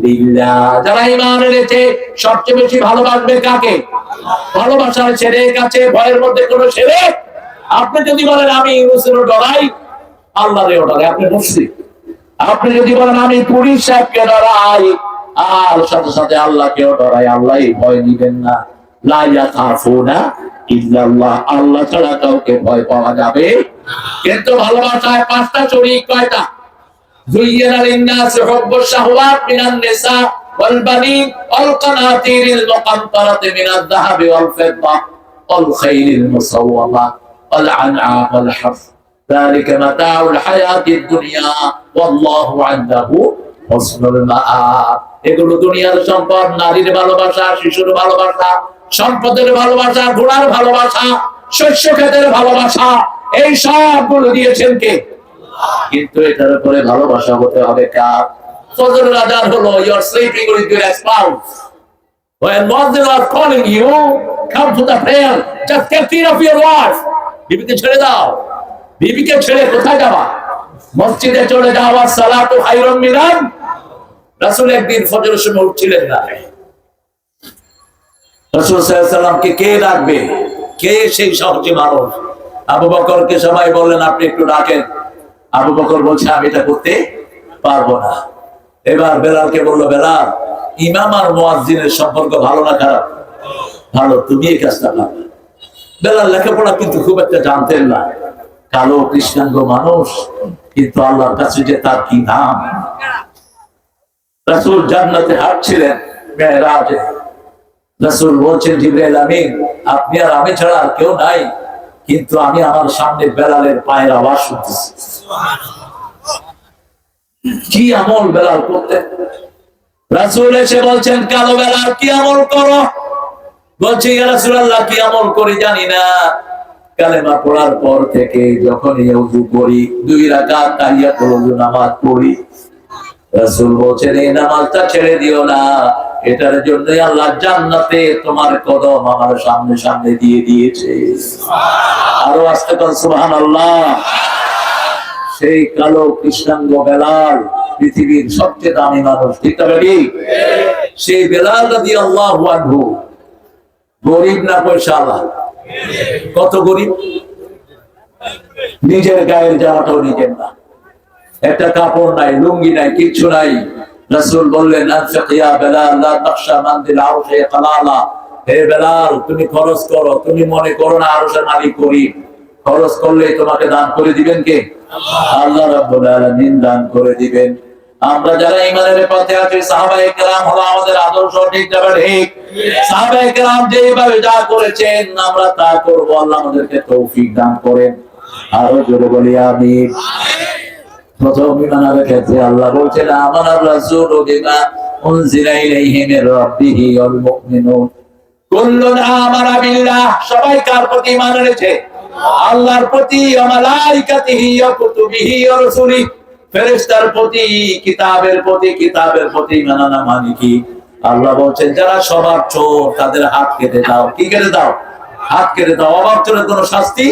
লিল্লাহ। যারা ঈমান এনেছে সবচেয়ে বেশি ভালোবাসবে কাকে? ভালোবাসার শিরক আছে, ভয়ের মধ্যে কোনো শিরক। আপনি যদি বলেন আমি ইউনূসের ডরাই, আল্লাহরও ডরাই, আপনি মুশরিক। আপনি যদি বলেন আমি পুলিশ সাহেবকে ডরাই, আর সাথে সাথে আল্লাহকেও ডরাই, আল্লাহই ভয় নিবেন না। লা ইয়াখাফুনা ইল্লাল্লাহ, আল্লাহ ছাড়া কাউকে ভয় পাওয়া যাবে। কিন্তু ভালোবাসায় পাঁচটা শরীক। কয়টা? যুইয়িনা লিন-নাসি হুব্বুশ শাহওয়াত মিনান নিসা ওয়াল বানিন ওয়াল কানাতিরিল মুকান্তারাতি মিনাদ যাহাবি ওয়াল ফিদ্দা ওয়াল খাইলিল মুসাওওয়ামা ওয়াল আন'আম ওয়াল হারথ, যালিকা মাতাউল হায়াতিদ দুনিয়া ওয়াল্লাহু ইনদাহু হুসনুল মাআব। এগুলো দুনিয়ার সম্পদ, নারীর ভালোবাসা, শিশুর ভালোবাসা, সম্পদের ভালোবাসা, ঘোড়ার ভালোবাসা, শস্য ক্ষেতের ভালোবাসা, এই সবগুলো দিয়েছেন কে? কিন্তু এটার উপরে ভালোবাসা হতে হবে কার? ফজরের আযান হলো, you are sleeping with your spouse. When Muslims are calling you, come to the prayer. Just take care of your wife. বিবিকে ছেড়ে দাও। বিবিকে ছেড়ে কোথায় যাবা? মসজিদে চলে যাওয়া, সালাতু খায়রুম মিনান। রাসূল একদিন ফজরের সময় উঠছিলেন না। রাসূল সাল্লাল্লাহু আলাইহি ওয়াসাল্লামকে কে ডাকবে? কে সেই সাহসী মানুষ? আবু বকরকে সবাই বললেন আপনি একটু ডাকেন। আবু বকর বলছে আমি এটা করতে পারবো না। এবার বেলালকে বললো, বেলাল, ইমাম আর মুয়াজ্জিনের সম্পর্ক ভালো না খারাপ? ভালো, তুমি এই কাজটা পারবে। বেলাল লেখাপড়া কিন্তু খুব একটা জানতেন না, কালো কৃষ্ণাঙ্গ মানুষ, কিন্তু আল্লাহর কাছে যে তার কি নাম। রাসূল জান্নাতে হাঁটছিলেন মেরাজে। রাসূল বলছেন, জিবরাইল আমিন, আপনি আর আমি ছাড়া আর কেউ নাই, কিন্তু আমি আমার সামনে বেলালের পায়ের আওয়াজ শুনতেছি। কি আমল বেলাল করতেন। রাসূল এসে বলছেন, কালো বেলাল কি আমল করো? বলছে, ইয়া রাসূলুল্লাহ, কি আমল করি জানি না। কালেমা পড়ার পর থেকে যখনই ওযু করি 2 রাকাত তাহিয়াতুল ওযু নামাজ পড়ি। রাসূল বলছেন, এই নামাজটা ছেড়ে দিও না, এটার জন্যই আল্লাহ জান্নাতে তোমার কদম আমার সামনে সামনে দিয়ে দিয়েছে। আরো আস্তে করে সুবহানাল্লাহ। সেই কালো কৃষ্ণাঙ্গ বেলাল পৃথিবীর সবচেয়ে দামি মানুষ, ঠিক না ভাই? সেই বেলাল রাদিয়াল্লাহু আনহু গরিব না পয়সাওয়ালা? কত গরিব! নিজের গায়ের জামাটাও নিজের না, একটা কাপড় নাই, লুঙ্গি নাই, কিচ্ছু নাই। রাসূল বললেন, আনফিক ইয়া বেলাল, লা তাখশা মানজিল আরশে তালালা। হে বেলাল, তুমি খরচ করো, তুমি মনে করো না আরশের মালিক গরিব। খরচ করলে তোমাকে দান করে দিবেন কে? আল্লাহ রাব্বুল আলামিন দান করে দিবেন। আমরা যারা ঈমানের পথে আছি, সাহাবায়ে কেরাম হলো আমাদের আদর্শ, ঠিক না ঠিক? সাহাবায়ে কেরাম যেভাবে যা করেছেন আমরা তা করব। আল্লাহ আমাদেরকে তৌফিক দান করেন। আরো জোরে বলি আমিন। প্রথম ঈমানের ক্ষেত্রে আল্লাহ বলছেন, আমানার রাসূলু বিমা উনজিলা ইলাইহি মির রাব্বিহি ওয়াল মুমিনুন কুল্লুন আমানা বিল্লাহ। সবাই কার প্রতি ঈমান এনেছে? আল্লাহর প্রতি, ওয়া মালাইকাতিহি ওয়া কুতুবিহি ওয়া রাসূলিহি, ফেরেশতার প্রতি, কিতাবের প্রতি। কিতাবের প্রতি ঈমান আনা মানে কি? আল্লাহ বলছেন, যারা সবার চোর তাদের হাত কেটে দাও। কি কেটে দাও? হাত কেটে দাও। অবাক চোরের কোনো শাস্তি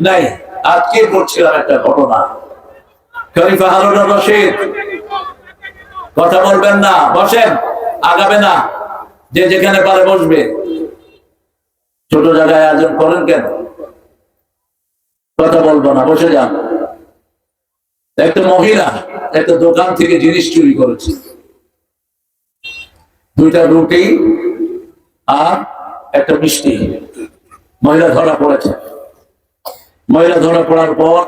নাই। আজকে করছিলাম একটা ঘটনা। খলিফা হারুন আর রশিদ, কথা বলবেন না, বসেন, আগাবে না, যে যেখানে পারে বসবে। ছোট জায়গায় আয়োজন করেন কেন? কথা বলবো না, বসে যান। একটা মহিলা একটা দোকান থেকে জিনিস চুরি করেছে, 2টা রুটি আর একটা মিষ্টি। মহিলা ধরা পড়েছে। মহিলা ধরা পড়ার পর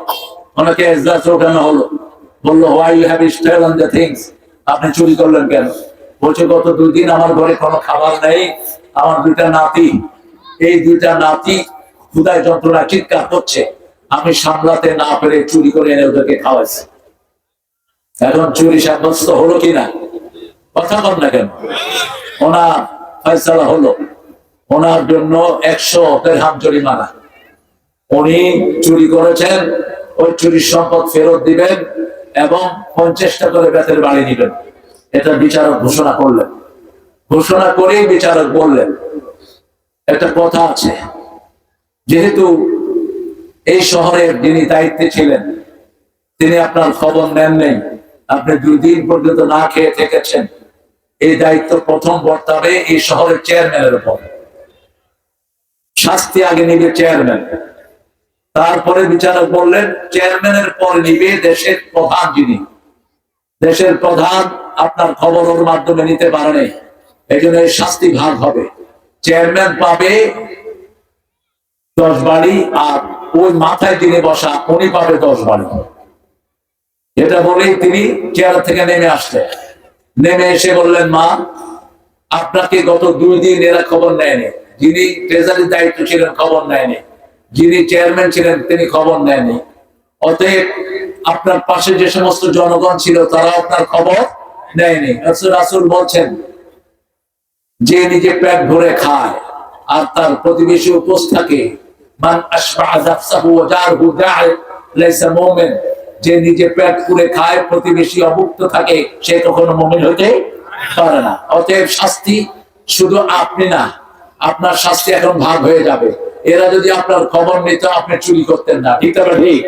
ওনাকে এজলাসে ওঠানো হলো। বললো, why you have stolen the things? আপনি চুরি করলেন কেন? বলছে, গত 2 দিন আমার ঘরে কোনো খাবার নেই, আমার 2টা নাতি, এই 2টা নাতি ক্ষুধায় যন্ত্রণা চিৎকার করছে, আমি সামলাতে না পেরে চুরি করে এনে ওদেরকে খাওয়াইছি। এখন চুরি সাব্যস্ত হলো কিনা? কথা বল না কেন? ওনার ফয়সালা হলো, ওনার জন্য 100 দিরহাম জরিমানা। উনি চুরি করেছেন, ওই চুরির সম্পদ ফেরত দিবেন এবং 50টা করে বেতের বাড়ি নিবেন। এটা বিচারক ঘোষণা করলেন। ঘোষণা করেই বিচারক বললেন, একটা কথা আছে, যেহেতু এই শহরের যিনি দায়িত্বে ছিলেন তিনি আপনার খবর নেন নেই, আপনি 2 দিন পর্যন্ত না খেয়ে থেকেছেন, এই দায়িত্ব প্রথম বর্তাবে এই শহরের চেয়ারম্যানের উপর। শাস্তি আগে নিবে চেয়ারম্যান। তারপরে বিচারক বললেন, চেয়ারম্যানের পর নিবে দেশের প্রধান। যিনি দেশের প্রধান আপনার খবর ওর মাধ্যমে নিতে পারেনি, এই জন্য শাস্তি ভাগ হবে। চেয়ারম্যান পাবে 10 বাড়ি, আর ওই মাথায় যিনি বসা উনি পাবে 10 বাড়ি। এটা বলেই তিনি চেয়ার থেকে নেমে আসলেন। নেমে এসে বললেন, মা, আপনাকে গত 2 দিন এরা খবর নেয়নি। যিনি ট্রেজারির দায়িত্ব ছিলেন খবর নেয়নি, যিনি চেয়ারম্যান ছিলেন তিনি খবর নেয়নি। অতএব আপনার পাশে যে সমস্ত জনগণ ছিল তারা আপনার খবর নেয়নি। রাসূল বলছেন, যে নিজে পেট ভরে খায় আর তার প্রতিবেশী উপোস থাকে, মান আশবাআ নাফসাহু ওয়া জারহু দা'i লাইসা মুমিন। যে নিজে পেট পুরে খায়, প্রতিবেশী অভুক্ত থাকে, সে কখনো মুমিন হতে পারে না। অতএব শাস্তি শুধু আপনি না, আপনার শাস্তি এখন ভাগ হয়ে যাবে। এরা যদি আপনার খবর নিত আপনি চুরি করতেন না, ঠিক আছে? ঠিক।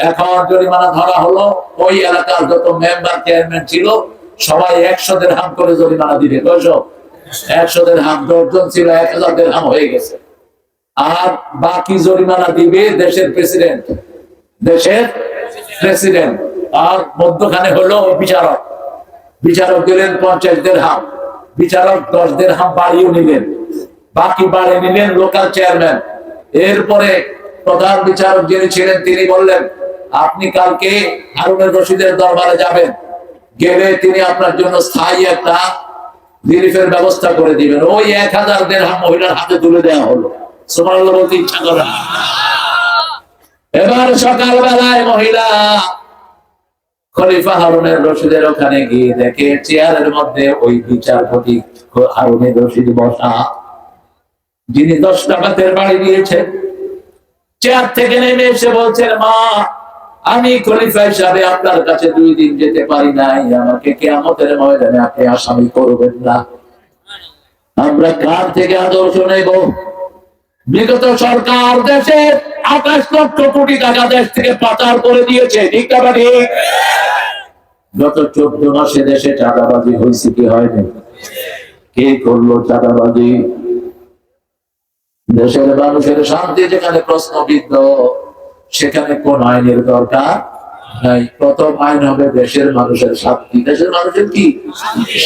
এখন জরিমানা ধরা হলো, ওই এলাকার যত মেম্বার চেয়ারম্যান ছিল সবাই 100 দিরহাম করে জরিমানা দিবে। 100 দিরহাম, 10 জন ছিল 1000 দিরহাম হয়ে গেছে। আর বাকি জরিমানা দিবে দেশের প্রেসিডেন্ট, আর মধ্যখানে হলো বিচারক। বিচারক দিলেন 50 দিরহাম, বিচারক 10 দিরহাম বাড়িয়ে নিলেন, বাকি বাড়িয়ে নিলেন লোকাল চেয়ারম্যান। এরপরে প্রধান বিচারক যিনি ছিলেন তিনি বললেন, আপনি কালকে হারুনুর রশিদের দরবারে যাবেন, গেলে তিনি আপনার জন্য স্থায়ী একটা রিলিফের ব্যবস্থা করে দিবেন। ওই 1000 দিরহাম মহিলার হাতে তুলে দেওয়া হলো। সুবহানাল্লাহ বলতে ইচ্ছা করে। এবার সকালবেলায় মহিলা খলিফা হারুনের রশিদের ওখানে গিয়ে দেখে চেয়ারের মধ্যে ওই বিচারপতি হারুনের রশিদ বসা, যিনি 10 টাকাতের বাড়ি দিয়েছেন। চেয়ার থেকে নেমে এসে বলছেন, মা, আমি খলিফা হিসাবে আপনার কাছে 2 দিন যেতে পারি নাই, আমাকে কিয়ামতের ময়দানে আপনি আসামি করবেন না। আমরা কার থেকে আদর্শ নেব? বিগত সরকার দেশের 28 লক্ষ কোটি টাকা দেশ থেকে পাচার করে দিয়েছে, ঠিক না? ঠিক। গত 14 মাসে দেশে চাঁদাবাজি হয়েছে কি হয়নি? কে করলো চাঁদাবাজি? দেশের মানুষের শান্তি যেখানে প্রশ্নবিদ্ধ, সেখানে কোন আইনের দরকার নাই। প্রথম আইন হবে দেশের মানুষের শান্তি। দেশের মানুষের কি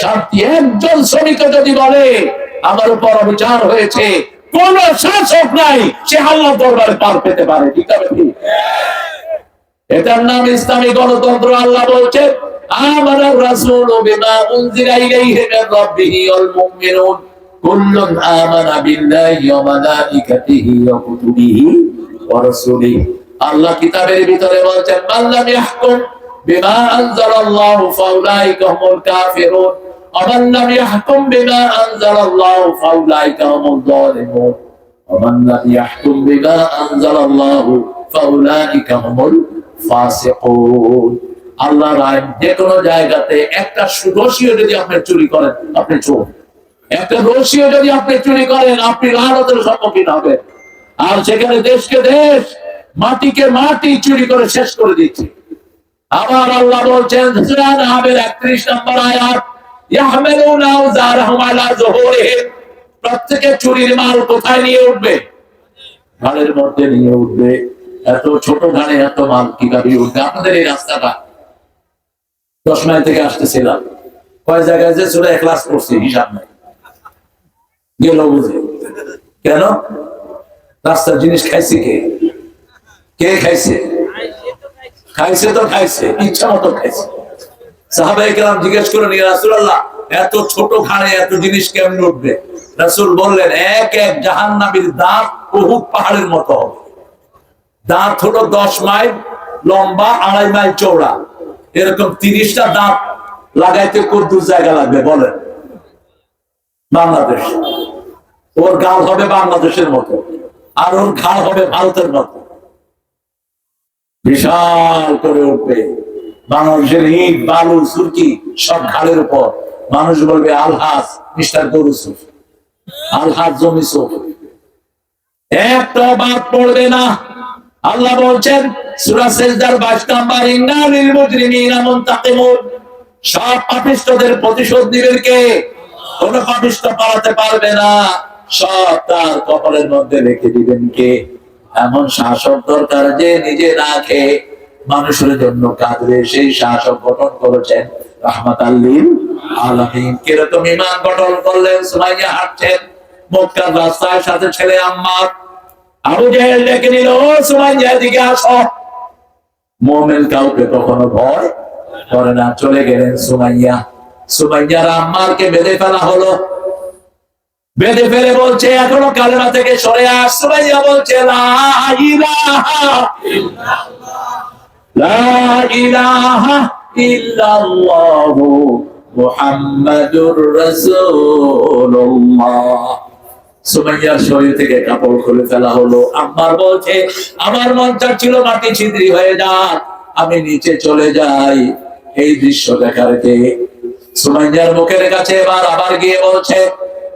শান্তি? একজন শ্রমিক যদি বলে আমার উপর অবিচার হয়েছে, কোন শাসক নাই, সে আল্লাহর দরবারে পার পেতে পারে, ঠিক আছে? এটার নাম ইসলামী গণতন্ত্র। আল্লাহ বলছেন, আমানার রাসূলু বিমা উনজিলা ইলাইহি মির রাব্বিহি ওয়াল মুমিনুন কুল্লুন আমানা বিল্লাহি ওয়া মালাইকাতিহি ওয়া কুতুবিহি ওয়া রাসূলিহি। আল্লাহ কিতাবের ভিতরে বলছেন, মাল্লাম ইয়াহকুম বিমা আনজালাল্লাহু ফাউলাইকা হুমুল কাফিরুন ওয়া মান লাম ইয়াহকুম বিমা আনজালাল্লাহু ফাউলাইকা হুমুল যালিমুন ওয়া মান লাম ইয়াহকুম বিমা আনজালাল্লাহু ফাউলাইকা হুমুল ফাসিকুন। আল্লাহর আইন যে কোনো জায়গাতে একটা রশিও যদি আপনি চুরি করেন, আপনি চোর। একটা রশিও যদি আপনি চুরি করেন, আপনি লানতের সম্মুখীন হবেন। আর সেখানে দেশকে দেশ, মাটিকে মাটি চুরি করে শেষ করে দিচ্ছে। আবার আল্লাহ বলছেন সূরা আনআমের 31 নম্বর আয়াত, ইয়াহমিলুনা আওজারহুম আলা যুহুরিহিম, প্রত্যেকে চুরির মাল কোথায় নিয়ে উঠবে? ঘাড়ের মধ্যে নিয়ে উঠবে। এত ছোট ঘাড়ে এত মাল কিভাবে উঠবে? আপনাদের এই রাস্তাটা 10 মাইল থেকে আসতেছিলাম, কয় জায়গায় যে সূরা ইখলাস পড়ছি হিসাব নাই, গেল বুঝে। কেন? রাস্তার জিনিস খাইছে কে? কে খাইছে? খাইছে তো খাইছে, ইচ্ছা মতো খাইছে। সাহাবায়ে কেরাম জিজ্ঞেস করেন, ইয়া রাসূলুল্লাহ, এত ছোট ঘাড়ে এত জিনিস কেমনে উঠবে? রাসূল বললেন, এক এক জাহান্নামীর দাঁত উহুদ পাহাড়ের মতো হবে। দাঁত হলো 10 মাইল লম্বা, 2.5 মাইল চওড়া। এরকম 30টা দাঁত লাগাইতে কত দূর জায়গা লাগবে বলেন? বাংলাদেশ। ওর গাল হবে বাংলাদেশের মতো, আর ওর ঘাড় হবে ভারতের মতো, বিশাল করে উঠবে। বাংলাদেশের ইট বালু সুরকি সব ঘাড়ের উপর। মানুষ বলবে আলহাজ মিস্টার গরুসুফ, আলহাজ জমিসুফ, একটা বাদ পড়বে না। আল্লাহ বলছেন সূরা সিজদার 22 নম্বর, ইন্না লিল মুজরিমিনা মুনতাকিমুন, সব পাপিষ্ঠদের প্রতিশোধ দিবেন কে? কোন পাপিষ্ঠ পালাতে পারবে না, সব তার কপালের মধ্যে রেখে দিবেন কে? এমন শাসক দরকার যে নিজে না খেয়ে মানুষের জন্য কাঁদবে, সেই শাসক গঠন করেছেন রাহমাতাল লিল আলামিন। কিরকম ঈমান গঠন করলেন? সুমাইয়া হাঁটছেন মক্কার রাস্তায়, সাথে ছেলে আম্মার। আবু জেহেল ডেকে নিল, ও সুমাইয়া এদিকে আসো। মুমিন কাউকে কখনো ভয় করে না। চলে গেলেন সুমাইয়া। সুমাইয়ার আম্মারকে বেঁধে ফেলা হলো। বেঁধে ফেলে বলছে, এখনো কালেমা থেকে সরে আস। সুমাইয়া বলছে, লা ইলাহা ইল্লাল্লাহ, লা ইলাহা ইল্লাল্লাহু মুহাম্মাদুর রাসূলুল্লাহ। সুমাইয়ার শরীর থেকে কাপড় খুলে ফেলা হলো। আম্মার বলছে, আমার মন চাচ্ছিল মাটি ছিদ্রি হয়ে যাক, আমি নিচে চলে যাই এই দৃশ্য দেখার কে? সুমাইয়ার মুখের কাছে এবার আবার গিয়ে বলছে,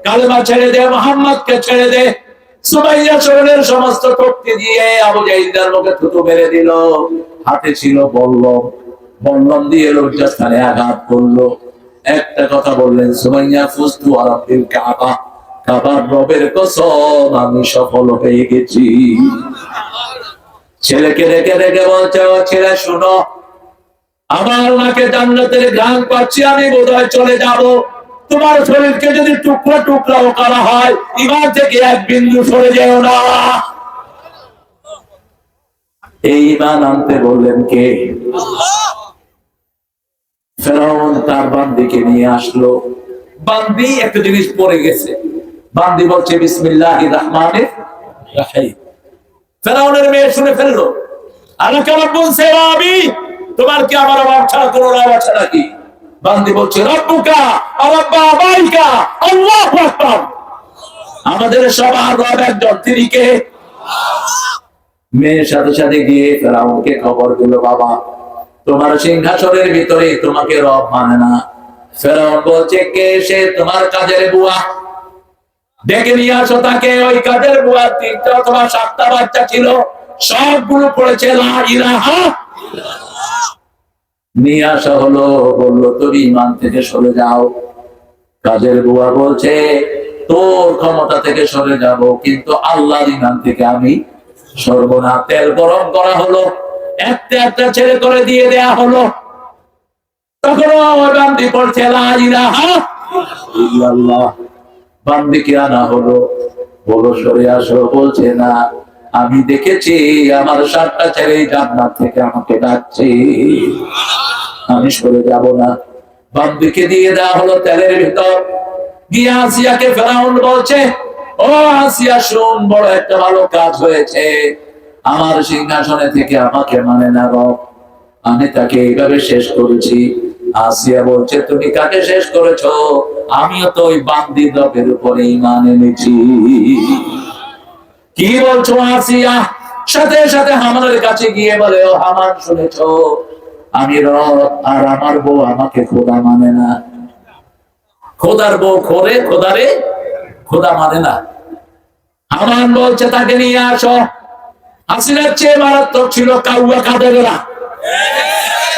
কালেমা ছেড়ে দে, মুহাম্মদকে ছেড়ে দে। সুমাইয়া শরীরের সমস্ত শক্তি দিয়ে আবু জাহিলের মুখে থুতু মেরে দিল। হাতে ছিল বল্লম, বল্লম দিয়ে লজ্জাস্থানে আঘাত করলো। একটা কথা বললেন, সুমাইয়া ফুস্তু আরাবিল কাবা, কাবার রবের কসম আমি সফল হয়ে গেছি। ছেলেকে রেখে রেখে বলছে, ও ছেলে শুনো, আমার নাকে জান্নাতের ঘ্রাণ পাচ্ছি, আমি বোধহয় চলে যাব। তোমার শরীরকে যদি টুকরা টুকরাও করা হয়, ইমান থেকে এক বিন্দু সরে যেও না। এই ইমান আনতে বললেন কে? ফেরাউন তার বান্দিকে নিয়ে আসলো। বান্দি একটা জিনিস পড়ে গেছে। বান্দি বলছে বিসমিল্লাহির রহমানির রহিম। ফেরাউনের মেয়ে শুনে ফেললো, আলাকা রাব্বুন সিওয়াবি, তোমার কি আমার রব ছাড়া কোনো রব আছে নাকি? বান্দি বলছে রব্বুকা ওয়া রাব্বু আবাইকা আল্লাহু আকবার, আমাদের সবার রব একজন, তিনি কে? মেয়ের সাথে সাথে গিয়ে ফেরাউনকে খবর দিল, বাবা তোমার সিংহাসনের ভিতরে তোমাকে রব মানে না। ফেরাউন বলছে, কে সে? তোমার কাজের বুয়া, ডেকে নিয়ে আসো তাকে। ওই কাজের বুয়ার 3টা অথবা 7টা বাচ্চা ছিল, সবগুলো পড়েছে লা ইলাহা। নিয়ে আসা হলো, বললো তুমি ইমান থেকে সরে যাও। কাজের বুয়া বলছে, তোর ক্ষমতা থেকে সরে যাব, কিন্তু আল্লাহর ইমান থেকে আমি সরব না। তেল গরম করা হলো, একটা একটা ছেলে করে দিয়ে দেয়া হলো। তখন ওই বান্দি পড়ছে লা ইলাহা ইল্লাল্লাহ। বান্দিকে আনা হলো, বলো সরে আসো। বলছে না, আমি দেখেছি আমার 7টা ছেলে জান্নাত থেকে আমাকে ডাকছে, আমি সরে যাব না। বান্দিকে দিয়ে দেওয়া হলো তেলের ভিতর। গিয়ে আসিয়াকে ফেরাউন বলছে, ও আসিয়া শোন, বড় একটা ভালো কাজ হয়েছে। আমার সিংহাসনে থেকে আমাকে মানে না রব, আমি তাকে এইভাবে শেষ করেছি। আসিয়া বলছে, তুমি কাকে শেষ করেছো? আমিও তো ওই বান্দির রবের উপরে ঈমান এনেছি। কি বলছো আসিয়া? সাথে সাথে হামানের কাছে গিয়ে বলে, ও হামান শুনেছো, আমি রব আর আমার বউ আমাকে খোদা মানে না। খোদার বউ খোরে, খোদারে খোদা মানে না। হামান বলছে তাকে নিয়ে আসো। হাসিনার চেয়ে মারাত্মক ছিল কাউয়া কাদেরা।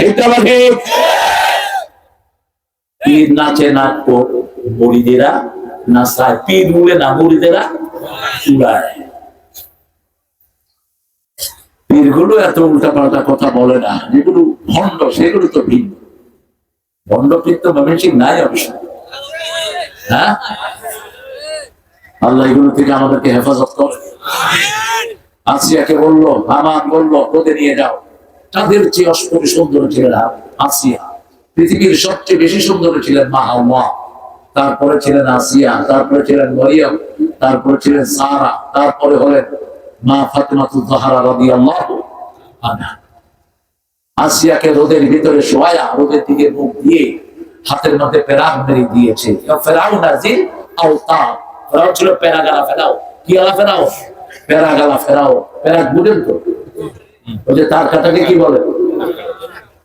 এটা লাগে পীর নাচে নাটক, মুড়িদেরা নাচায়, পীর মুড়ে না মুড়িদেরা চুড়ায়। পীরগুলো এত উল্টা পাল্টা কথা বলে না, যেগুলো ভণ্ড সেগুলো তো ভিন্ন। ভণ্ড পীর তো ময়মনসিংহ নাই অবশ্য। হ্যাঁ, আল্লাহ এগুলো থেকে আমাদেরকে হেফাজত করে। আসিয়াকে বললো, হামান বললো, ওদের নিয়ে যাও। তাদের চেয়ে অস্পরি সুন্দর ছিলেন আসিয়া। পৃথিবীর সবচেয়ে বেশি সুন্দর ছিলেন মা হাওয়া, তারপরে ছিলেন আসিয়া, তারপরে ছিলেন মরিয়ম, তারপরে ছিলেন সারা, তারপরে হলেন মা ফাতেমাতুজ জাহরা রাদিয়াল্লাহু আনহা। আসিয়াকে রোদের ভিতরে শোয়া, রোদের দিকে মুখ দিয়ে হাতের মধ্যে পেরাক মেরে দিয়েছে। ফেরাউন নাজিল আওতা, ফেরাউন ছিল পেরাগালা ফেরাও। কি আলা ফেরাও? পেরাগালা ফেরাও। পেরাক বুঝেন তো, ওই যে তার কাটাকে কি বলে?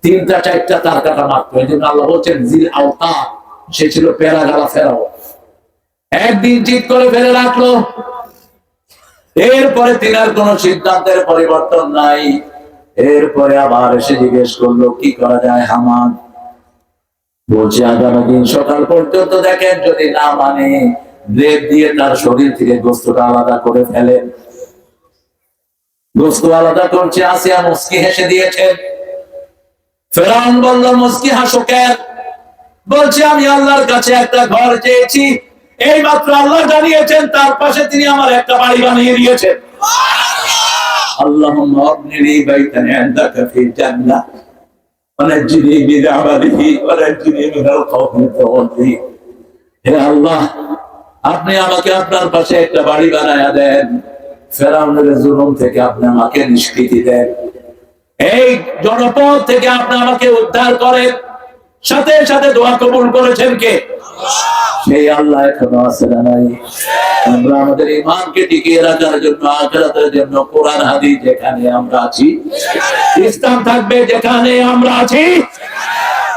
3টা 4টা তার কাটা মাত্র। এই জন্য আল্লাহ বলছেন জিল আওতা, সে ছিল পেরাগালা ফেরাও। একদিন ঠিক করে ফেলে রাখলো, এরপরে তিনার কোন সিদ্ধান্তের পরিবর্তন নাই। এরপরে আবার এসে জিজ্ঞেস করলো, কি করা যায় হামান? বলছে, আগামী দিন সকাল পর্যন্ত দেখেন, যদি না মানে ব্লেড দিয়ে তার শরীর থেকে গোস্তটা আলাদা করে ফেলেন। গোস্ত আলাদা করছে, আসিয়া মুস্কি হেসে দিয়েছেন। ফেরাউন বলল, মুস্কি হাসো কেন? বলছে, আমি আল্লাহর কাছে একটা ঘর চেয়েছি, এই মাত্র আল্লাহ জানিয়েছেন তার পাশে তিনি আমার একটা বাড়ি বানিয়ে দিয়েছেন। আল্লাহুম্মা আবনি লি বাইতান ইনদাকা ফিল জান্নাহ ওয়া নাজ্জিনি মিন আমালিহি ওয়া নাজ্জিনি মিনাল কওমিল যালিমিন। হে আল্লাহ, আপনি আমাকে আপনার পাশে একটা বাড়ি বানায়া দেন, ফেরাউনের জুলুম থেকে আপনি আমাকে নিষ্কৃতি দেন, এই জনপদ থেকে আপনি আমাকে উদ্ধার করেন। সাথে সাথে দোয়া কবুল করেছেন কে? সেই আল্লাহ এখনো আছে না নাই? আমরা আমাদের ঈমানকে টিকিয়ে রাখার জন্য, আখিরাতের জন্য কোরআন হাদিস যেখানে আমরা আছি, ইসলাম থাকবে যেখানে আমরা আছি।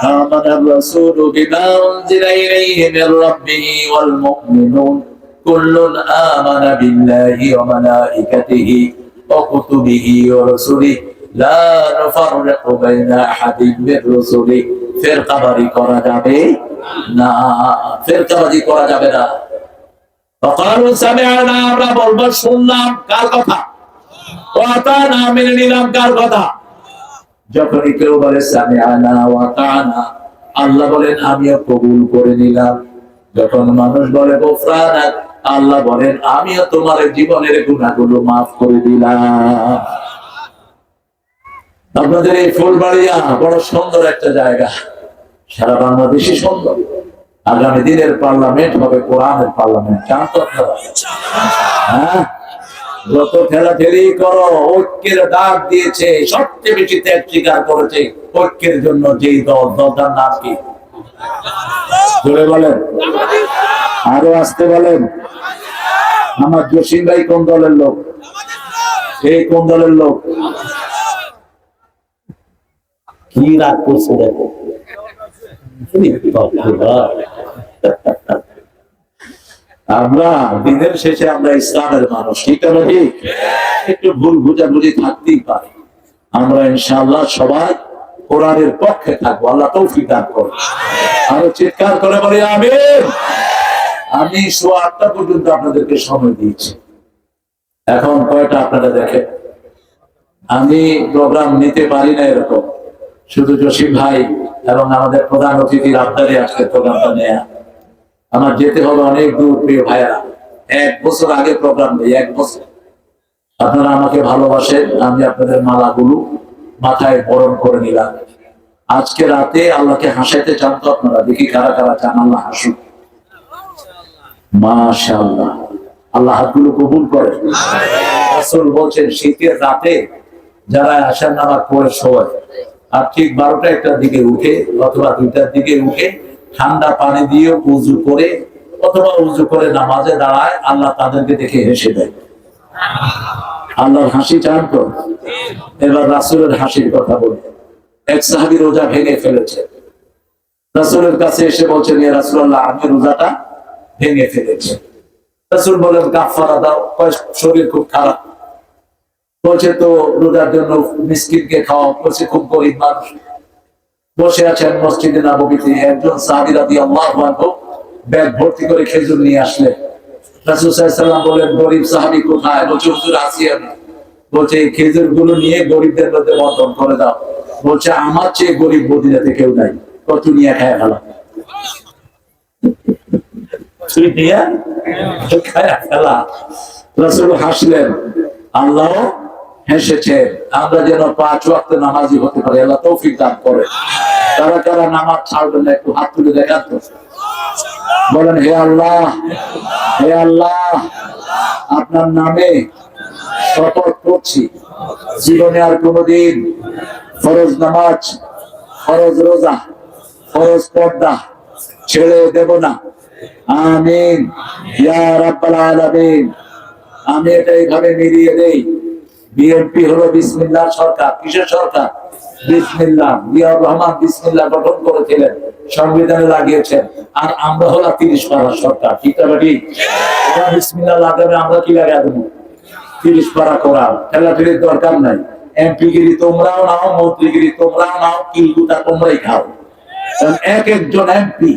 আমানার রাসূলু বিমা উনজিলা ইলাইহি মির রাব্বিহি ওয়াল মুমিনুন কুল্লুন আমানা বিল্লাহি ওয়া মালাইকাতিহি ওয়া কুতুবিহি ওয়া রাসূলিহি লা নুফাররিকু বাইনা আহাদিন মির রাসূলি। ফিরকাবাজি করা যাবে না, ফিরকাবাজি করা যাবে না। ফাকালু সামি'না, আমরা বলবো শুনলাম, কার কথা? ওয়া আতানা, মেনে নিলাম, কার কথা? যখনই কেউ বলে সামি'না ওয়া আতানা, আল্লাহ বলেন আমিও কবুল করে নিলাম। যখন মানুষ বলে গফরানাক, আল্লাহ বলেন আমিও তোমার জীবনের গুনাহগুলো মাফ করে দিলাম। আপনাদের এই ফুলবাড়িয়া বড় সুন্দর একটা জায়গা, সারা বাংলাদেশে সুন্দর। আগামী দিনের পার্লামেন্ট হবে কোরআনের পার্লামেন্ট, জানতো আপনারা? হ্যাঁ, যত ঠেলাঠেলি করো, ঐক্যের ডাক দিয়েছে, সবচেয়ে বেশি ত্যাগ স্বীকার করেছে ঐক্যের জন্য যেই দল, দলটার নাম কি? জোরে বলেন, আরো আসতে বলেন। আমার জসিম ভাই কোন দলের লোক? এই কোন দলের লোক? কি রাগ করছে দেখো। আমরা দিনের শেষে আমরা ইসলামের মানুষ, ঠিক না? ঠিক, একটু ভুল বুঝাবুঝি থাকতেই পারে। আমরা ইনশাআল্লাহ সবাই কোরআনের পক্ষে থাকবো, আল্লাহ তৌফিক দান করুন। আরো চিৎকার করে বলি আমিন। আমি 8:30 পর্যন্ত আপনাদেরকে সময় দিয়েছি, এখন কয়টা আপনারা দেখেন। আমি প্রোগ্রাম নিতে পারি না এরকম, শুধু জসিম ভাই এবং আমাদের প্রধান অতিথির আবদারে আজকে প্রোগ্রামটা নেয়া। আমার যেতে হবে অনেক দূর, প্রিয় ভাইয়া। 1 বছর আগে প্রোগ্রাম নেই, 1 বছর। আপনারা আমাকে ভালোবাসেন, আমি আপনাদের মালাগুলো মাথায় বরণ করে নিলাম। আজকে রাতে আল্লাহকে হাসাইতে চান তো আপনারা? দেখি কারা কারা চান আল্লাহ হাসুক। মাশাআল্লাহ, আল্লাহ হাতগুলো কবুল করে। রাসূল বলছেন শীতের রাতে যারা আশার নামাজ পড়ে শোয়, আর ঠিক 12টা-1টার দিকে উঠে অথবা 2টার দিকে উঠে ঠান্ডা পানি দিয়ে উযু করে অথবা উযু করে নামাজে দাঁড়ায়, আল্লাহ তাদেরকে দেখে হেসে দেয়। আল্লাহর হাসি চান তো? এবার রাসূলের হাসির কথা বলি। এক সাহাবী রোজা ভেঙে ফেলেছে, রাসূলের কাছে এসে বলছেন ইয়া রাসূলুল্লাহ, আমি রোজাটা ভেঙে ফেলেছি। রাসূল বলেন কাফারা দাও। শরীর খুব খারাপ, বলছে তো রোজার জন্য মিসকিনকে খাওয়া। বলছে খুব গরিব মানুষ বসে আছেন মসজিদে নববীতে। একজন সাহাবী রাদিয়াল্লাহু আনহু ব্যাগ ভর্তি করে খেজুর নিয়ে আসলেন। রাসূল সাল্লাল্লাহু আলাইহি ওয়াসাল্লাম বলেন গরিব সাহাবী কোথায়? বলছে হুজুর আছি আমি। বলছে এই খেজুর গুলো নিয়ে গরিবদের মধ্যে বন্টন করে দাও। বলছে আমার চেয়ে গরিব মদিনাতে কেউ নাই, কত নিয়ে খায় ফেলা। রাসূল হাসলেন, আল্লাহ হেসেছেন। আমরা যেন 5 ওয়াক্ত নামাজি হতে পারি, আল্লাহ তৌফিক দান করে। কারা কারা নামাজ ছাড়বেন না একটু হাত তুলে দেখান তো। বলেন হে আল্লাহ, হে আল্লাহ, আপনার নামে শপথ করছি জীবনে আর কোনোদিন ফরজ নামাজ, ফরজ রোজা, ফরজ পর্দা ছেড়ে দেব না। আমিন ইয়া রাব্বাল আলামিন। আমি এটা এইভাবে মিলিয়ে দেই, বিএনপি হলো বিসমিল্লাহ সরকার। কিসের সরকার? বিসমিল্লাহ। জিয়াউর রহমান বিসমিল্লাহ গঠন করেছিলেন, সংবিধানে লাগিয়েছেন। আর আমরা হলো 30 পারা সরকার, ঠিক না? ঠিক, বিসমিল্লাহ লাগাবে, আমরা কি লাগাই দেবো? 30 পারা কোরআন। ঠেলাঠেলির দরকার নাই। এমপিগিরি তোমরাও নাও, মন্ত্রীগিরি তোমরাও নাও, কিলগুটা তোমরাই খাও। এক একজন এমপি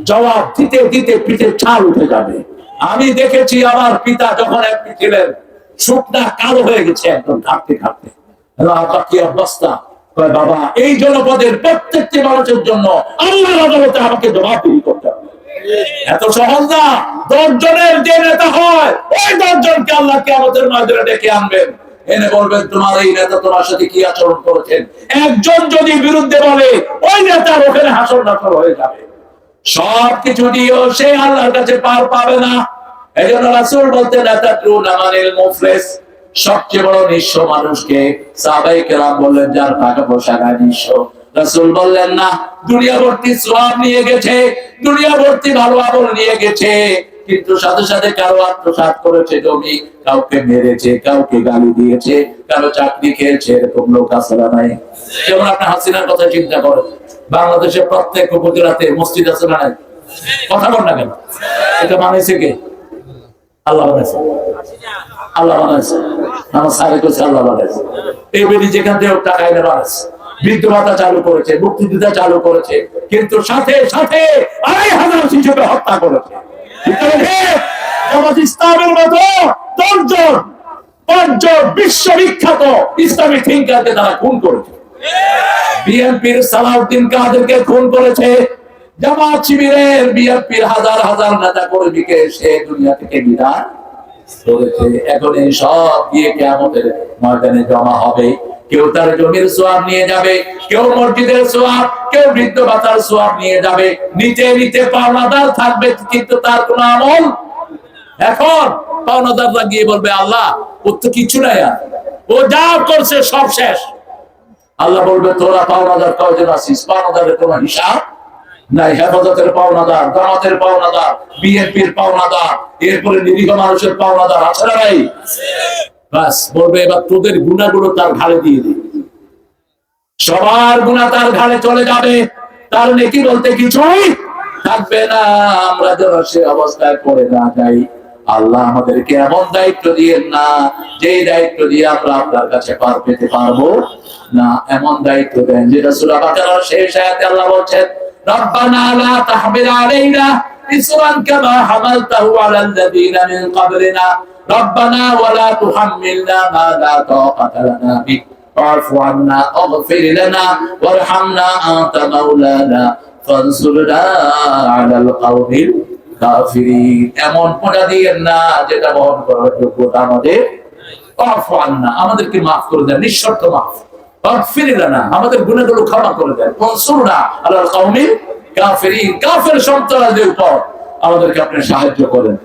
জবাব দিতে দিতে পিঠে ছাল উঠে যাবে। আমি দেখেছি আমার পিতা যখন এমপি ছিলেন, শুকনা কালো হয়ে গেছে একদম থাকতে থাকতে। কি অবস্থা? বাবা, এই জনপদের প্রত্যেকটি মানুষের জন্য আল্লাহর আদালতে আমাকে জবাবদিহি করতে হবে। এত সহজ না। 10 জনের যে নেতা হয়, ওই 10 জনকে আল্লাহ কিয়ামতের ময়দানে ডেকে আনবেন, এনে বলবেন তোমার এই নেতা তোমার সাথে কি আচরণ করেছেন। একজন যদি বিরুদ্ধে বলে, ওই নেতার ওখানে হাসর নাসর হয়ে যাবে। সবকিছু দিয়েও সে আল্লাহর কাছে পার পাবে না। এজন্য রাসূল বলতেন আতাদরুনা মানিল মুফলিস, সবচেয়ে বড় নিঃস্ব মানুষকে? সাহাবায়ে কেরাম বললেন যার টাকা পয়সা নাই নিঃস্ব। রাসূল বললেন না, দুনিয়া ভর্তি সওয়াব নিয়ে গেছে, দুনিয়া ভর্তি ভালো আমল নিয়ে গেছে, কিন্তু সাথে সাথে কারো আত্মসাৎ করেছে জমি, কাউকে মেরেছে, কাউকে গালি দিয়েছে, কারো চাকরি খেয়েছে, এরকম লোক আসলে নাই। যেমন আপনি হাসিনার কথা চিন্তা করেন, বাংলাদেশের প্রত্যেক উপজেলাতে মসজিদ আছে না নাই? কথা বল না কেন? এটা মানেছে কে? আল্লাহ বানাইছে, আল্লাহ বানাইছে। আমার স্যারে কইছে আল্লাহ বানাইছে। এই বেটি যেখান থেকে টাকা এনে বানাইছে, বৃদ্ধ ভাতা চালু করেছে, মুক্তিযোদ্ধা চালু করেছে, কিন্তু সাথে সাথে 2,500 শিশুকে হত্যা করেছে। জামাত ইসলামের মতো 10 জন 5 জন বিশ্ববিখ্যাত ইসলামিক থিঙ্কারকে তারা খুন করেছে। বিএনপির সালাউদ্দিন কাদেরকে খুন করেছে। জামাত শিবিরের বিএনপির হাজার হাজার নেতা কর্মীকে সে দুনিয়া থেকে বিদায় করেছে। এখন এই সব দিয়ে কিয়ামতের ময়দানে জমা হবে। কেউ তার জমির সোয়াব নিয়ে যাবে, কেউ মসজিদের সোয়াব, কেউ বৃদ্ধ ভাতার সোয়াব নিয়ে যাবে। নিতে নিতে পাওনাদার থাকবে, কিন্তু তার কোনো আমল। এখন পাওনাদাররা গিয়ে বলবে আল্লাহ ওর তো কিছু নাই, আর ও যা করছে সব শেষ। আল্লাহ বলবে তোরা পাওনাদার কয়জন আছিস? পাওনাদারের কোনো হিসাব নাই। হেফাজতের পাওনাদার, জামাতের পাওনাদার, বিএনপির পাওনাদার, এরপরে নিরীহ মানুষের পাওনাদার আছে না নাই? বাস বলবে এবার তোদের গুনাহগুলো তার ঘাড়ে দিয়ে দিই। সবার গুনাহ তার ঘাড়ে চলে যাবে, তার নেকি বলতে কিছুই থাকবে না। আমরা যেন সে অবস্থায় পড়ে না যাই। আল্লাহ আমাদেরকে এমন দায়িত্ব দিয়েন না যে দায়িত্ব দিয়ে আমরা আপনার কাছে পার পেতে পারবো না। এমন দায়িত্ব দেন যেটা সূরা বাকারার শেষ আয়াতে আল্লাহ বলছেন রব্বানা লা তাহমিল আলাইনা ইসরান কামা হামালতাহু আলাল্লাযীনা মিন ক্বাবলিনা রব্বানা ওয়া লা তুহাম্মিলনা মা লা তাকাতা লানা বিহি ফাআফু আন্না ওয়াগফির লানা ওয়ারহামনা আনতা মাওলানা ফানসুরনা আলাল কওমিল কাফিরিন। এমন পড়া দিয়েন না যেটা বহন করার যোগ্যতা আমাদের। ফাআফু আন্না, আমাদেরকে মাফ করে দেন, নিঃশর্ত মাফ। ওয়াগফির লানা, আমাদের গুনাহগুলো ক্ষমা করে দেন। ফানসুরনা আলাল কওমিল কাফিরিন, কাফের সম্প্রদায়ের উপর আমাদেরকে আপনি সাহায্য করেন।